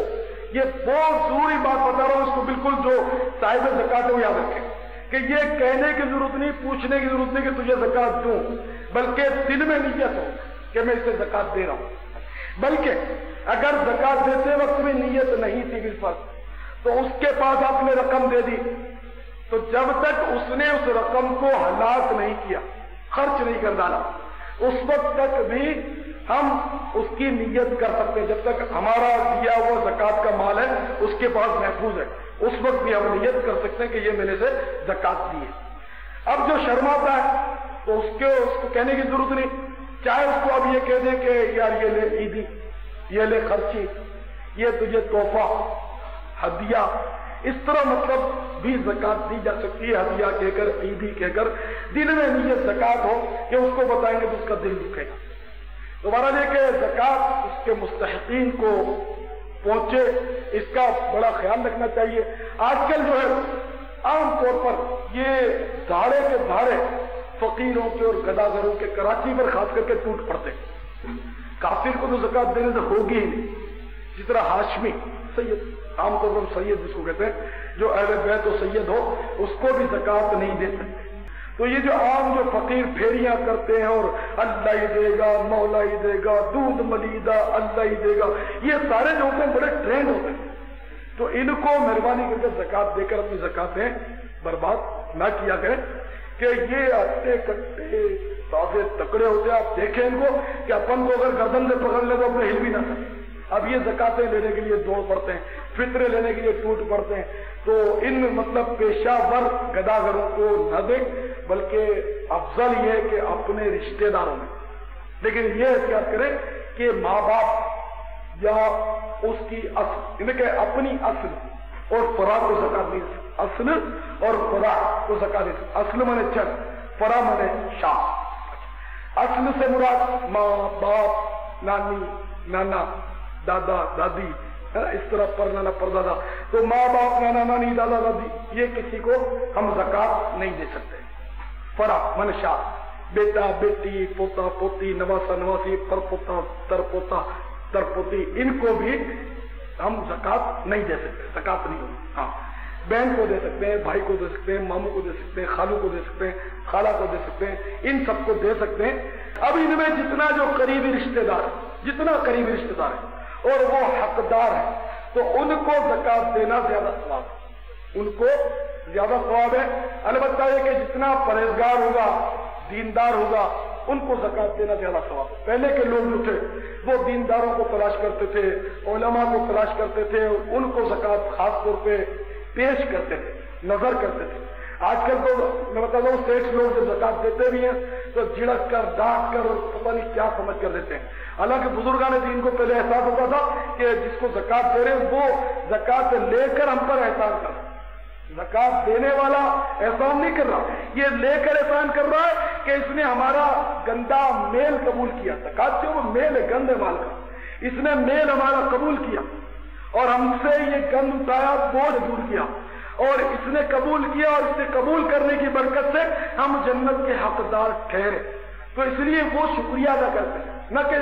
یہ بہت ضروری بات بتا رہا ہوں، اس کو بالکل جو صاحب زکوٰۃ ہے وہ یاد رکھیں کہ یہ کہنے کی ضرورت نہیں، پوچھنے کی ضرورت نہیں کہ تجھے زکوٰۃ دوں، بلکہ دل میں نیت ہو کہ میں اسے زکوٰۃ دے رہا ہوں. بلکہ اگر زکوٰۃ دیتے وقت میں نیت نہیں تھی بالفرض، تو اس کے پاس آپ نے رقم دے دی، تو جب تک اس نے اس رقم کو ہلاک نہیں کیا، خرچ نہیں کر ڈالا، اس وقت تک بھی ہم اس کی نیت کر سکتے ہیں. جب تک ہمارا دیا ہوا زکوٰۃ کا مال ہے اس کے پاس محفوظ ہے، اس وقت بھی ہم نیت کر سکتے ہیں کہ یہ میں نے سے زکوٰۃ دی ہے. اب جو شرماتا ہے تو اس کو کہنے کی ضرورت نہیں، چاہے اس کو اب یہ کہہ دے کہ یار یہ لے عیدی، یہ لے خرچی، یہ تجھے تحفہ ہدیہ، اس طرح مطلب بھی زکات دی جا سکتی ہے، ہدیہ کہہ کر، عیدی کہہ کر، دل میں نیت زکات ہو کہ اس کو بتائیں گے تو اس کا دل دکھے گا۔ دوبارہ یہ کہ زکات اس کے مستحقین کو پہنچے، اس کا بڑا خیال رکھنا چاہیے۔ آج کل جو ہے عام طور پر یہ دھاڑے کے دھاڑے فقیروں کے اور گداگروں کے کراچی پر خاص کر کے ٹوٹ پڑتے ہیں۔ کافر کو تو زکات دینے سے ہوگی ہی نہیں، جس طرح ہاشمی سید، عام طور پر سید جس کو کہتے ہیں، جو اہل بیت و سید ہو، اس کو بھی زکات نہیں دے سکتے۔ تو یہ جو عام جو فقیر پھیریاں کرتے ہیں اور اللہ ہی دے گا، مولا ہی دے گا، دودھ ملیدہ اللہ ہی دے گا، یہ سارے جو ہوتے ہیں بڑے ٹرینڈ ہوتے ہیں۔ تو ان کو مہربانی کر کے زکات دے کر اپنی زکاتیں برباد نہ کیا کریں کہ یہ اٹے کٹے تازے تکڑے ہوتے ہیں۔ آپ دیکھیں ان کو کہ اپن کو اگر گردن سے پکڑ لے تو اپنے ہل بھی نہ سکیں۔ اب یہ زکاتیں لینے کے لیے دوڑ پڑتے ہیں، فطرے لینے کے لیے ٹوٹ پڑتے ہیں۔ تو ان مطلب پیشہ ور گداگروں کو نہ دیں، بلکہ افضل یہ ہے کہ اپنے رشتہ داروں میں، لیکن یہ احتیاط کریں کہ ماں باپ یا اس کی اصل، یعنی کہ اپنی اصل اور فرا کو زکات نہیں دے، اصل اور فرا کو زکات نہیں دے۔ اصل مانے چل، فرا مانے شاہ۔ اصل سے مراد ماں باپ، نانی نانا، دادا دادی، اس طرح پرنانا پردادا۔ تو ماں باپ، نانا نانی، دادا دادی، یہ کسی کو ہم زکات نہیں دے سکتے۔ فرا منشا، بیٹا بیٹی، پوتا پوتی، نواسا نواسی، پر پوتا تر پوتا تر پوتی، ان کو بھی ہم زکات نہیں دے سکتے، زکات نہیں ہوگی۔ ہاں بہن کو دے سکتے ہیں، بھائی کو دے سکتے ہیں، ماموں کو دے سکتے ہیں، خالو کو دے سکتے ہیں، خالہ کو دے سکتے ہیں، ان سب کو دے سکتے ہیں۔ اب ان میں جتنا جو قریبی رشتہ دار، جتنا قریبی رشتہ دار ہے اور وہ حقدار ہے، تو ان کو زکات دینا زیادہ ثواب ہے، ان کو زیادہ ثواب ہے۔ البتہ یہ کہ جتنا پرہیزگار ہوگا، دیندار ہوگا، ان کو زکات دینا زیادہ ثواب ہے۔ پہلے کے لوگ جو تھے وہ دینداروں کو تلاش کرتے تھے، علماء کو تلاش کرتے تھے، ان کو زکات خاص طور پہ پیش کرتے تھے، نظر کرتے تھے۔ آج کل تو میں بتا دوں سیٹھ لوگ جو زکات دیتے بھی ہیں تو جھڑک کر، ڈانٹ کر، پتہ نہیں کیا سمجھ کر دیتے ہیں۔ حالانکہ بزرگان دین کو پہلے احساس ہوتا تھا کہ جس کو زکات دے رہے ہیں وہ زکات لے کر ہم پر احسان کر رہا ہے۔ زکات دینے والا احسان نہیں کر رہا، یہ لے کر احسان کر رہا ہے کہ اس نے ہمارا گندا میل قبول کیا۔ زکات جو وہ میل ہے، گندے مال کا، اس نے میل ہمارا قبول کیا اور ہم سے یہ گند اٹھایا، بوجھ دور کیا، اور اس نے قبول کیا، اور اس نے قبول کرنے کی برکت سے ہم جنت کے حقدار ٹھہرے۔ تو اس لیے وہ شکریہ ادا کرتے ہیں، نہ کہ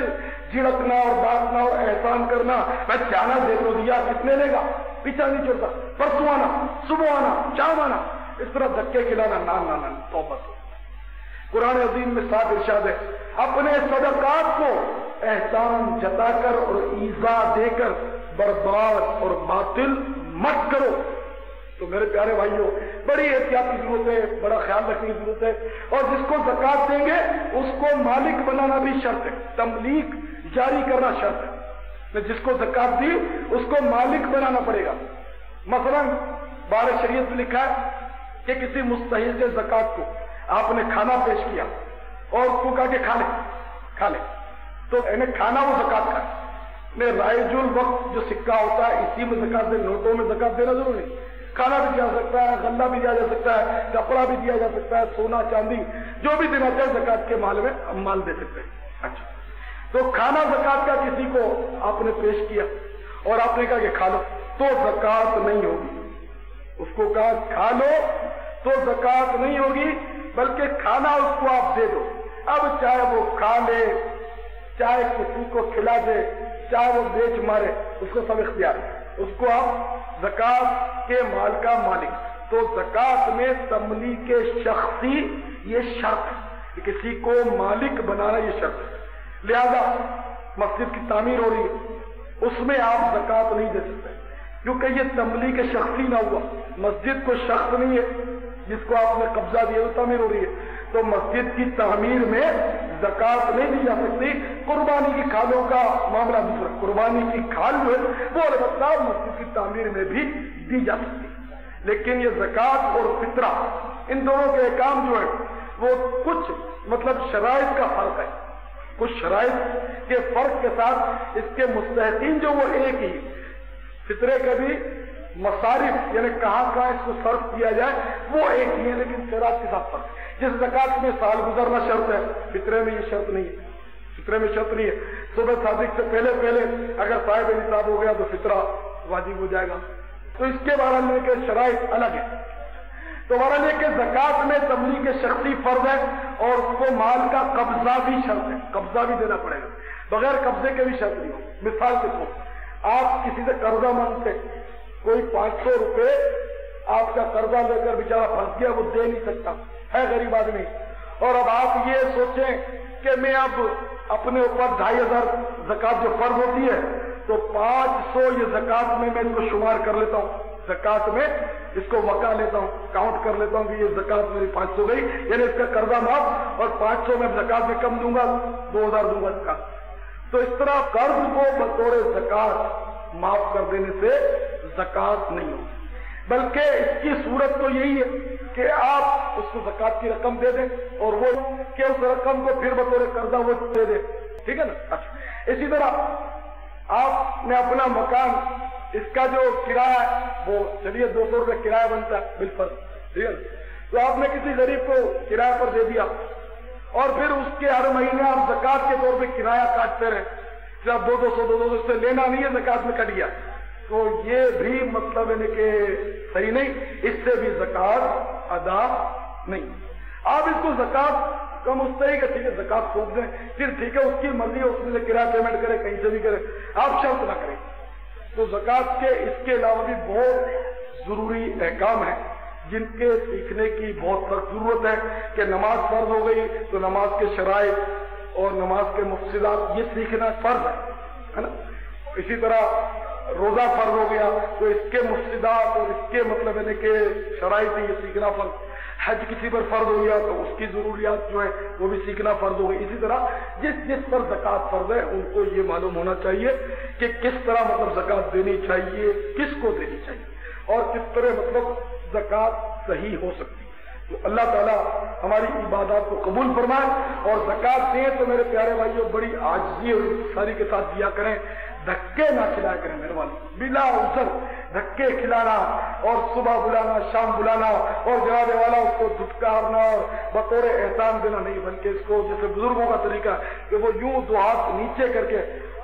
جھڑکنا اور ڈانٹنا اور احسان کرنا۔ میں جانا دے دو دیا، کتنے لے گا، پیچھا نہیں چھوڑتا، پرسوں آنا، صبح آنا، شام آنا، اس طرح دھکے کھلانا، نہ توبہ۔ قرآن عظیم میں صاف ارشاد ہے، اپنے صدقات کو احسان جتا کر اور ایذا دے کر برباد اور باطل مت کرو۔ تو میرے پیارے بھائیوں، بڑی احتیاط کی ضرورت ہے، بڑا خیال رکھنے کی ضرورت ہے، اور جس کو زکات دیں گے اس کو مالک بنانا بھی شرط ہے، تملیک جاری کرنا شرط ہے۔ جس کو زکات دی اس کو مالک بنانا پڑے گا۔ مثلا بار شریعت میں لکھا ہے کہ کسی مستحق زکات کو آپ نے کھانا پیش کیا اور اس کو کہا کہ کھا لے، تو انہیں کھانا وہ زکات کا رائج الوقت جو سکہ ہوتا ہے اسی میں زکات دے، نوٹوں میں زکات دینا ضروری نہیں۔ کھانا بھی دیا جا سکتا ہے، غلہ بھی دیا جا سکتا ہے، کپڑا بھی دیا جا سکتا ہے، سونا چاندی جو بھی دینا چاہے زکات کے مال میں ہم مال دے سکتے ہیں۔ اچھا، تو کھانا زکات کا کسی کو آپ نے پیش کیا اور آپ نے کہا کہ کھا لو، تو زکات نہیں ہوگی۔ اس کو کہا کھا لو تو زکات نہیں ہوگی، بلکہ کھانا اس کو آپ دے دو۔ اب چاہے وہ کھا لے، چاہے کسی کو کھلا دے، چاہے وہ بیچ مارے، اس کو سب اختیار ہے، اس کو آپ زکات کے مال کا مالک۔ تو زکات میں تملیک شخصی یہ شرط ہے کہ کسی کو مالک بنانا یہ شرط ہے۔ لہذا مسجد کی تعمیر ہو رہی ہے، اس میں آپ زکات نہیں دے سکتے کیونکہ یہ تملیک شخصی نہ ہوا۔ مسجد کو شخص نہیں ہے جس کو آپ نے قبضہ دیا، وہ تعمیر ہو رہی ہے، تو مسجد کی تعمیر میں زکات نہیں دی جا سکتی۔ قربانی کی کھالوں کا معاملہ دوسرا، قربانی کی کھال جو ہے وہ البتہ مسجد کی تعمیر میں بھی دی جا سکتی، لیکن یہ زکات اور فطرہ ان دونوں کے احکام جو ہے وہ کچھ مطلب شرائط کا فرق ہے، کچھ شرائط کے فرق کے ساتھ اس کے مستحقین جو وہ ایک ہی، فطرے کا بھی مصارف یعنی کہاں کہاں اس کو صرف کیا جائے وہ ایک ہی ہے، لیکن خیرات کے ساتھ فرق ہے۔ جس زکات میں سال گزرنا شرط ہے، فطرے میں یہ شرط نہیں ہے، فطرے میں شرط نہیں ہے۔ صبح صادق سے پہلے اگر صاحب نصاب ہو گیا تو فطرہ واجب ہو جائے گا۔ تو اس کے بارے میں کہ شرائط الگ ہے۔ تو بہرحال یہ کہ زکات میں تبلیغ کے شخصی فرض ہے اور اس کو مال کا قبضہ بھی شرط ہے، قبضہ بھی دینا پڑے گا، بغیر قبضے کے بھی شرط نہیں ہو۔ مثال کے طور آپ کسی سے قرضہ مانگتے، کوئی 500 روپے آپ کا قرضہ لے کر بیچارہ پھنس گیا، وہ دے نہیں سکتا ہے، غریب آدمی، اور اب آپ یہ سوچیں کہ میں اب اپنے اوپر 2500 زکات جو فرض ہوتی ہے تو 500 یہ زکات میں اس کو شمار کر لیتا ہوں، زکات میں اس کو وقع لیتا ہوں، کاؤنٹ کر لیتا ہوں کہ یہ زکات میری 500 گئی، یعنی اس کا قرضہ معاف، اور 500 میں زکات میں کم دوں گا، 2000 دوں گا اس کا۔ تو اس طرح قرض کو بطور زکات معاف کر دینے سے زکات نہیں ہوتی، بلکہ اس کی صورت تو یہی ہے کہ آپ اس کو زکات کی رقم دے دیں اور وہ کہ اس رقم کو پھر بطور قرضہ وہ دے دے، ٹھیک ہے نا۔ اچھا، اسی طرح آپ نے اپنا مکان، اس کا جو کرایہ ہے وہ چلیے 200 روپے کرایہ بنتا ہے بالفرض، ٹھیک ہے نا، تو آپ نے کسی غریب کو کرایہ پر دے دیا اور پھر اس کے ہر مہینے آپ زکات کے طور پہ کرایہ کاٹتے رہے، پھر آپ 200 سے لینا نہیں ہے، زکات میں کٹ گیا، تو یہ بھی مطلب ہے کہ صحیح نہیں، اس سے بھی زکات ادا نہیں۔ آپ اس کو زکات کا مستحق ہے، ٹھیک ہے زکات پھونک دیں، پھر ٹھیک ہے اس کی مرضی ہے، اس میں سے کرایہ پیمنٹ کرے، کہیں سے بھی کرے، آپ شرط نہ کریں۔ تو زکات کے اس کے علاوہ بھی بہت ضروری احکام ہیں جن کے سیکھنے کی بہت سخت ضرورت ہے، کہ نماز فرض ہو گئی تو نماز کے شرائط اور نماز کے مفسدات یہ سیکھنا فرض ہے نا۔ اسی طرح روزہ فرض ہو گیا تو اس کے مفسدات اور اس کے مطلب ہے کہ شرائط یہ سیکھنا فرض۔ حج کسی پر فرض ہو گیا تو اس کی ضروریات جو ہے وہ بھی سیکھنا فرض ہو گئی۔ اسی طرح جس پر زکات فرض ہے ان کو یہ معلوم ہونا چاہیے کہ کس طرح مطلب زکات دینی چاہیے، کس کو دینی چاہیے اور کس طرح مطلب زکات صحیح ہو سکتی ہے۔ تو اللہ تعالیٰ ہماری عبادات کو قبول فرمائے، اور زکات دیں تو میرے پیارے بھائیوں بڑی عاجزی اور ساری کے ساتھ دیا کریں، دھکے نہ کھلایا کریں، مہربانی بلا عذر دھکے کھلانا اور صبح بلانا شام بلانا اور جناب والا اس کو دھتکارنا اور بطور احسان دینا نہیں، بلکہ اس کو جیسے بزرگوں کا طریقہ کہ وہ یوں دو ہاتھ نیچے کر کے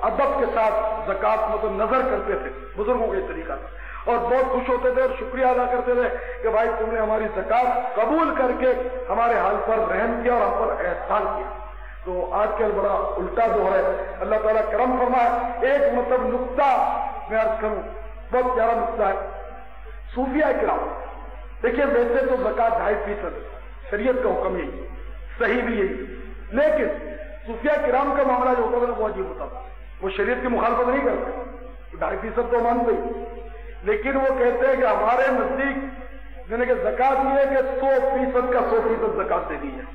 ادب کے ساتھ زکات مطلب نظر کرتے تھے، بزرگوں کے طریقہ تھا، اور بہت خوش ہوتے تھے اور شکریہ ادا کرتے تھے کہ بھائی تم نے ہماری زکات قبول کر کے ہمارے حال پر رحم کیا اور ہم پر احسان کیا۔ تو آج کل بڑا الٹا دور ہے، اللہ تعالیٰ کرم فرمائے۔ ایک مطلب نقطہ میں عرض کروں، بہت پیارا نقطہ ہے، صوفیہ کرام دیکھیے ویسے تو زکات 2.5% شریعت کا حکم یہی، صحیح بھی یہی، لیکن صوفیہ کرام کا معاملہ جو ہوتا تھا وہ عجیب ہوتا تھا، وہ شریعت کی مخالفت نہیں کرتے، 2.5% تو مانتے ہی، لیکن وہ کہتے ہیں کہ ہمارے نزدیک یعنی کہ زکات یہ ہے کہ 100% کا 100% زکات دینی ہے،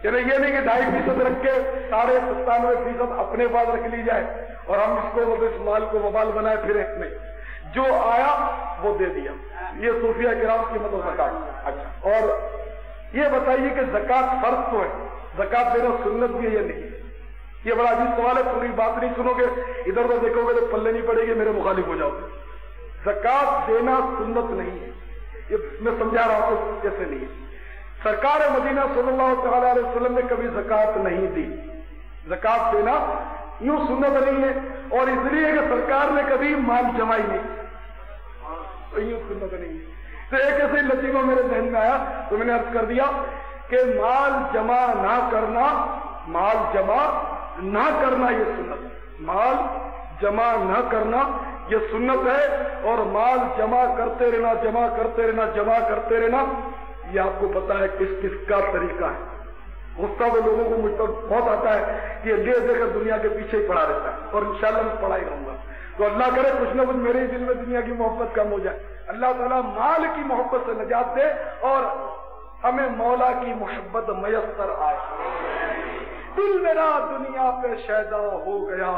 یعنی یہ نہیں کہ 2.5% رکھ کے 97.5% اپنے پاس رکھ لی جائے اور ہم اس کو اس مال کو وبال بنائے پھریں، نہیں، جو آیا وہ دے دیا، یہ صوفیہ کرام کی مطلب زکات۔ اچھا، اور یہ بتائیے کہ زکات فرض تو ہے، زکات دینا سنت بھی ہے یا نہیں؟ یہ بڑا عجیب سوال ہے، پوری بات نہیں سنو گے، ادھر ادھر دیکھو گے تو پلے نہیں پڑے گی، میرے مخالف ہو جاؤ گے۔ زکات دینا سنت نہیں ہے، یہ میں سمجھا رہا ہوں کیسے نہیں ہے۔ سرکار مدینہ صلی اللہ تعالی علیہ وسلم نے کبھی زکات نہیں دی، زکات دینا یوں سنت نہیں ہے، اور اس لیے کہ سرکار نے کبھی مال جمع ہی نہیں، یوں سنت نہیں ہے۔ تو ایک ایسے لطیفہ میرے ذہن میں آیا تو میں نے عرض کر دیا کہ مال جمع نہ کرنا، مال جمع نہ کرنا یہ سنت، مال جمع نہ کرنا یہ سنت ہے، اور مال جمع کرتے رہنا، جمع کرتے رہنا، جمع کرتے رہنا یہ آپ کو پتا ہے کس کس کا طریقہ ہے۔ غصہ تو لوگوں کو مجھ پر بہت آتا ہے کہ یہ لے دے کر دنیا کے پیچھے ہی پڑا رہتا ہے، اور انشاءاللہ میں پڑا ہی رہوں گا۔ تو اللہ کرے کچھ نہ کچھ میرے ہی دل میں دنیا کی محبت کم ہو جائے، اللہ تعالیٰ مال کی محبت سے نجات دے اور ہمیں مولا کی محبت میسر آئے۔ دل میرا دنیا پہ شیدا ہو گیا،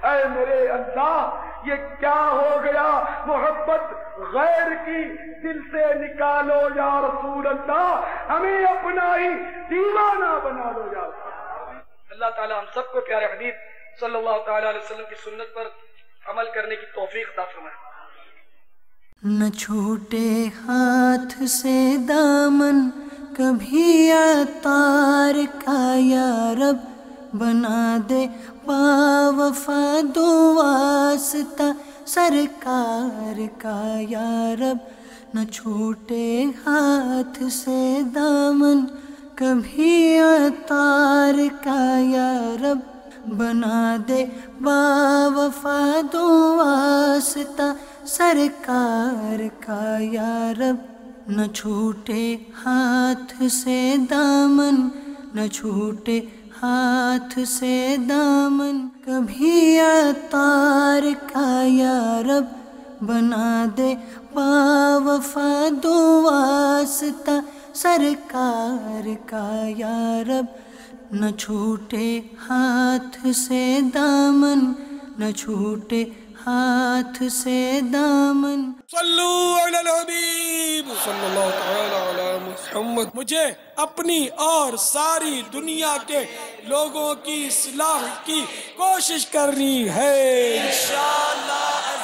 اے میرے اللہ یہ کیا ہو گیا، محبت غیر کی دل سے نکالو یا رسول اللہ، ہمیں اپنا ہی دیوانہ بنا لو یا رسول اللہ۔ اللہ تعالیٰ ہم سب کو پیارے حبیب صلی اللہ تعالی علیہ وسلم کی سنت پر عمل کرنے کی توفیق عطا فرمائے۔ نہ چھوٹے ہاتھ سے دامن کبھی عطار کا یا رب، بنا دے باوفا دو واسطہ سرکار کا یا رب۔ نہ چھوٹے ہاتھ سے دامن کبھی عطار کا یا رب، بنا دے باوفا دو واسطہ سرکار کا یا رب۔ نہ چھوٹے ہاتھ سے دامن، نہ چھوٹے ہاتھ سے دامن کبھی عطار کا یا رب، بنا دے باوفا دو واسطہ سرکار کا یا رب۔ نہ چھوٹے ہاتھ سے دامن، نہ چھوٹے ہاتھ سے دامن۔ صلو علی الحبیب صلی اللہ تعالی علی محمد۔ مجھے اپنی اور ساری دنیا کے لوگوں کی اصلاح کی کوشش کرنی ہے انشاءاللہ۔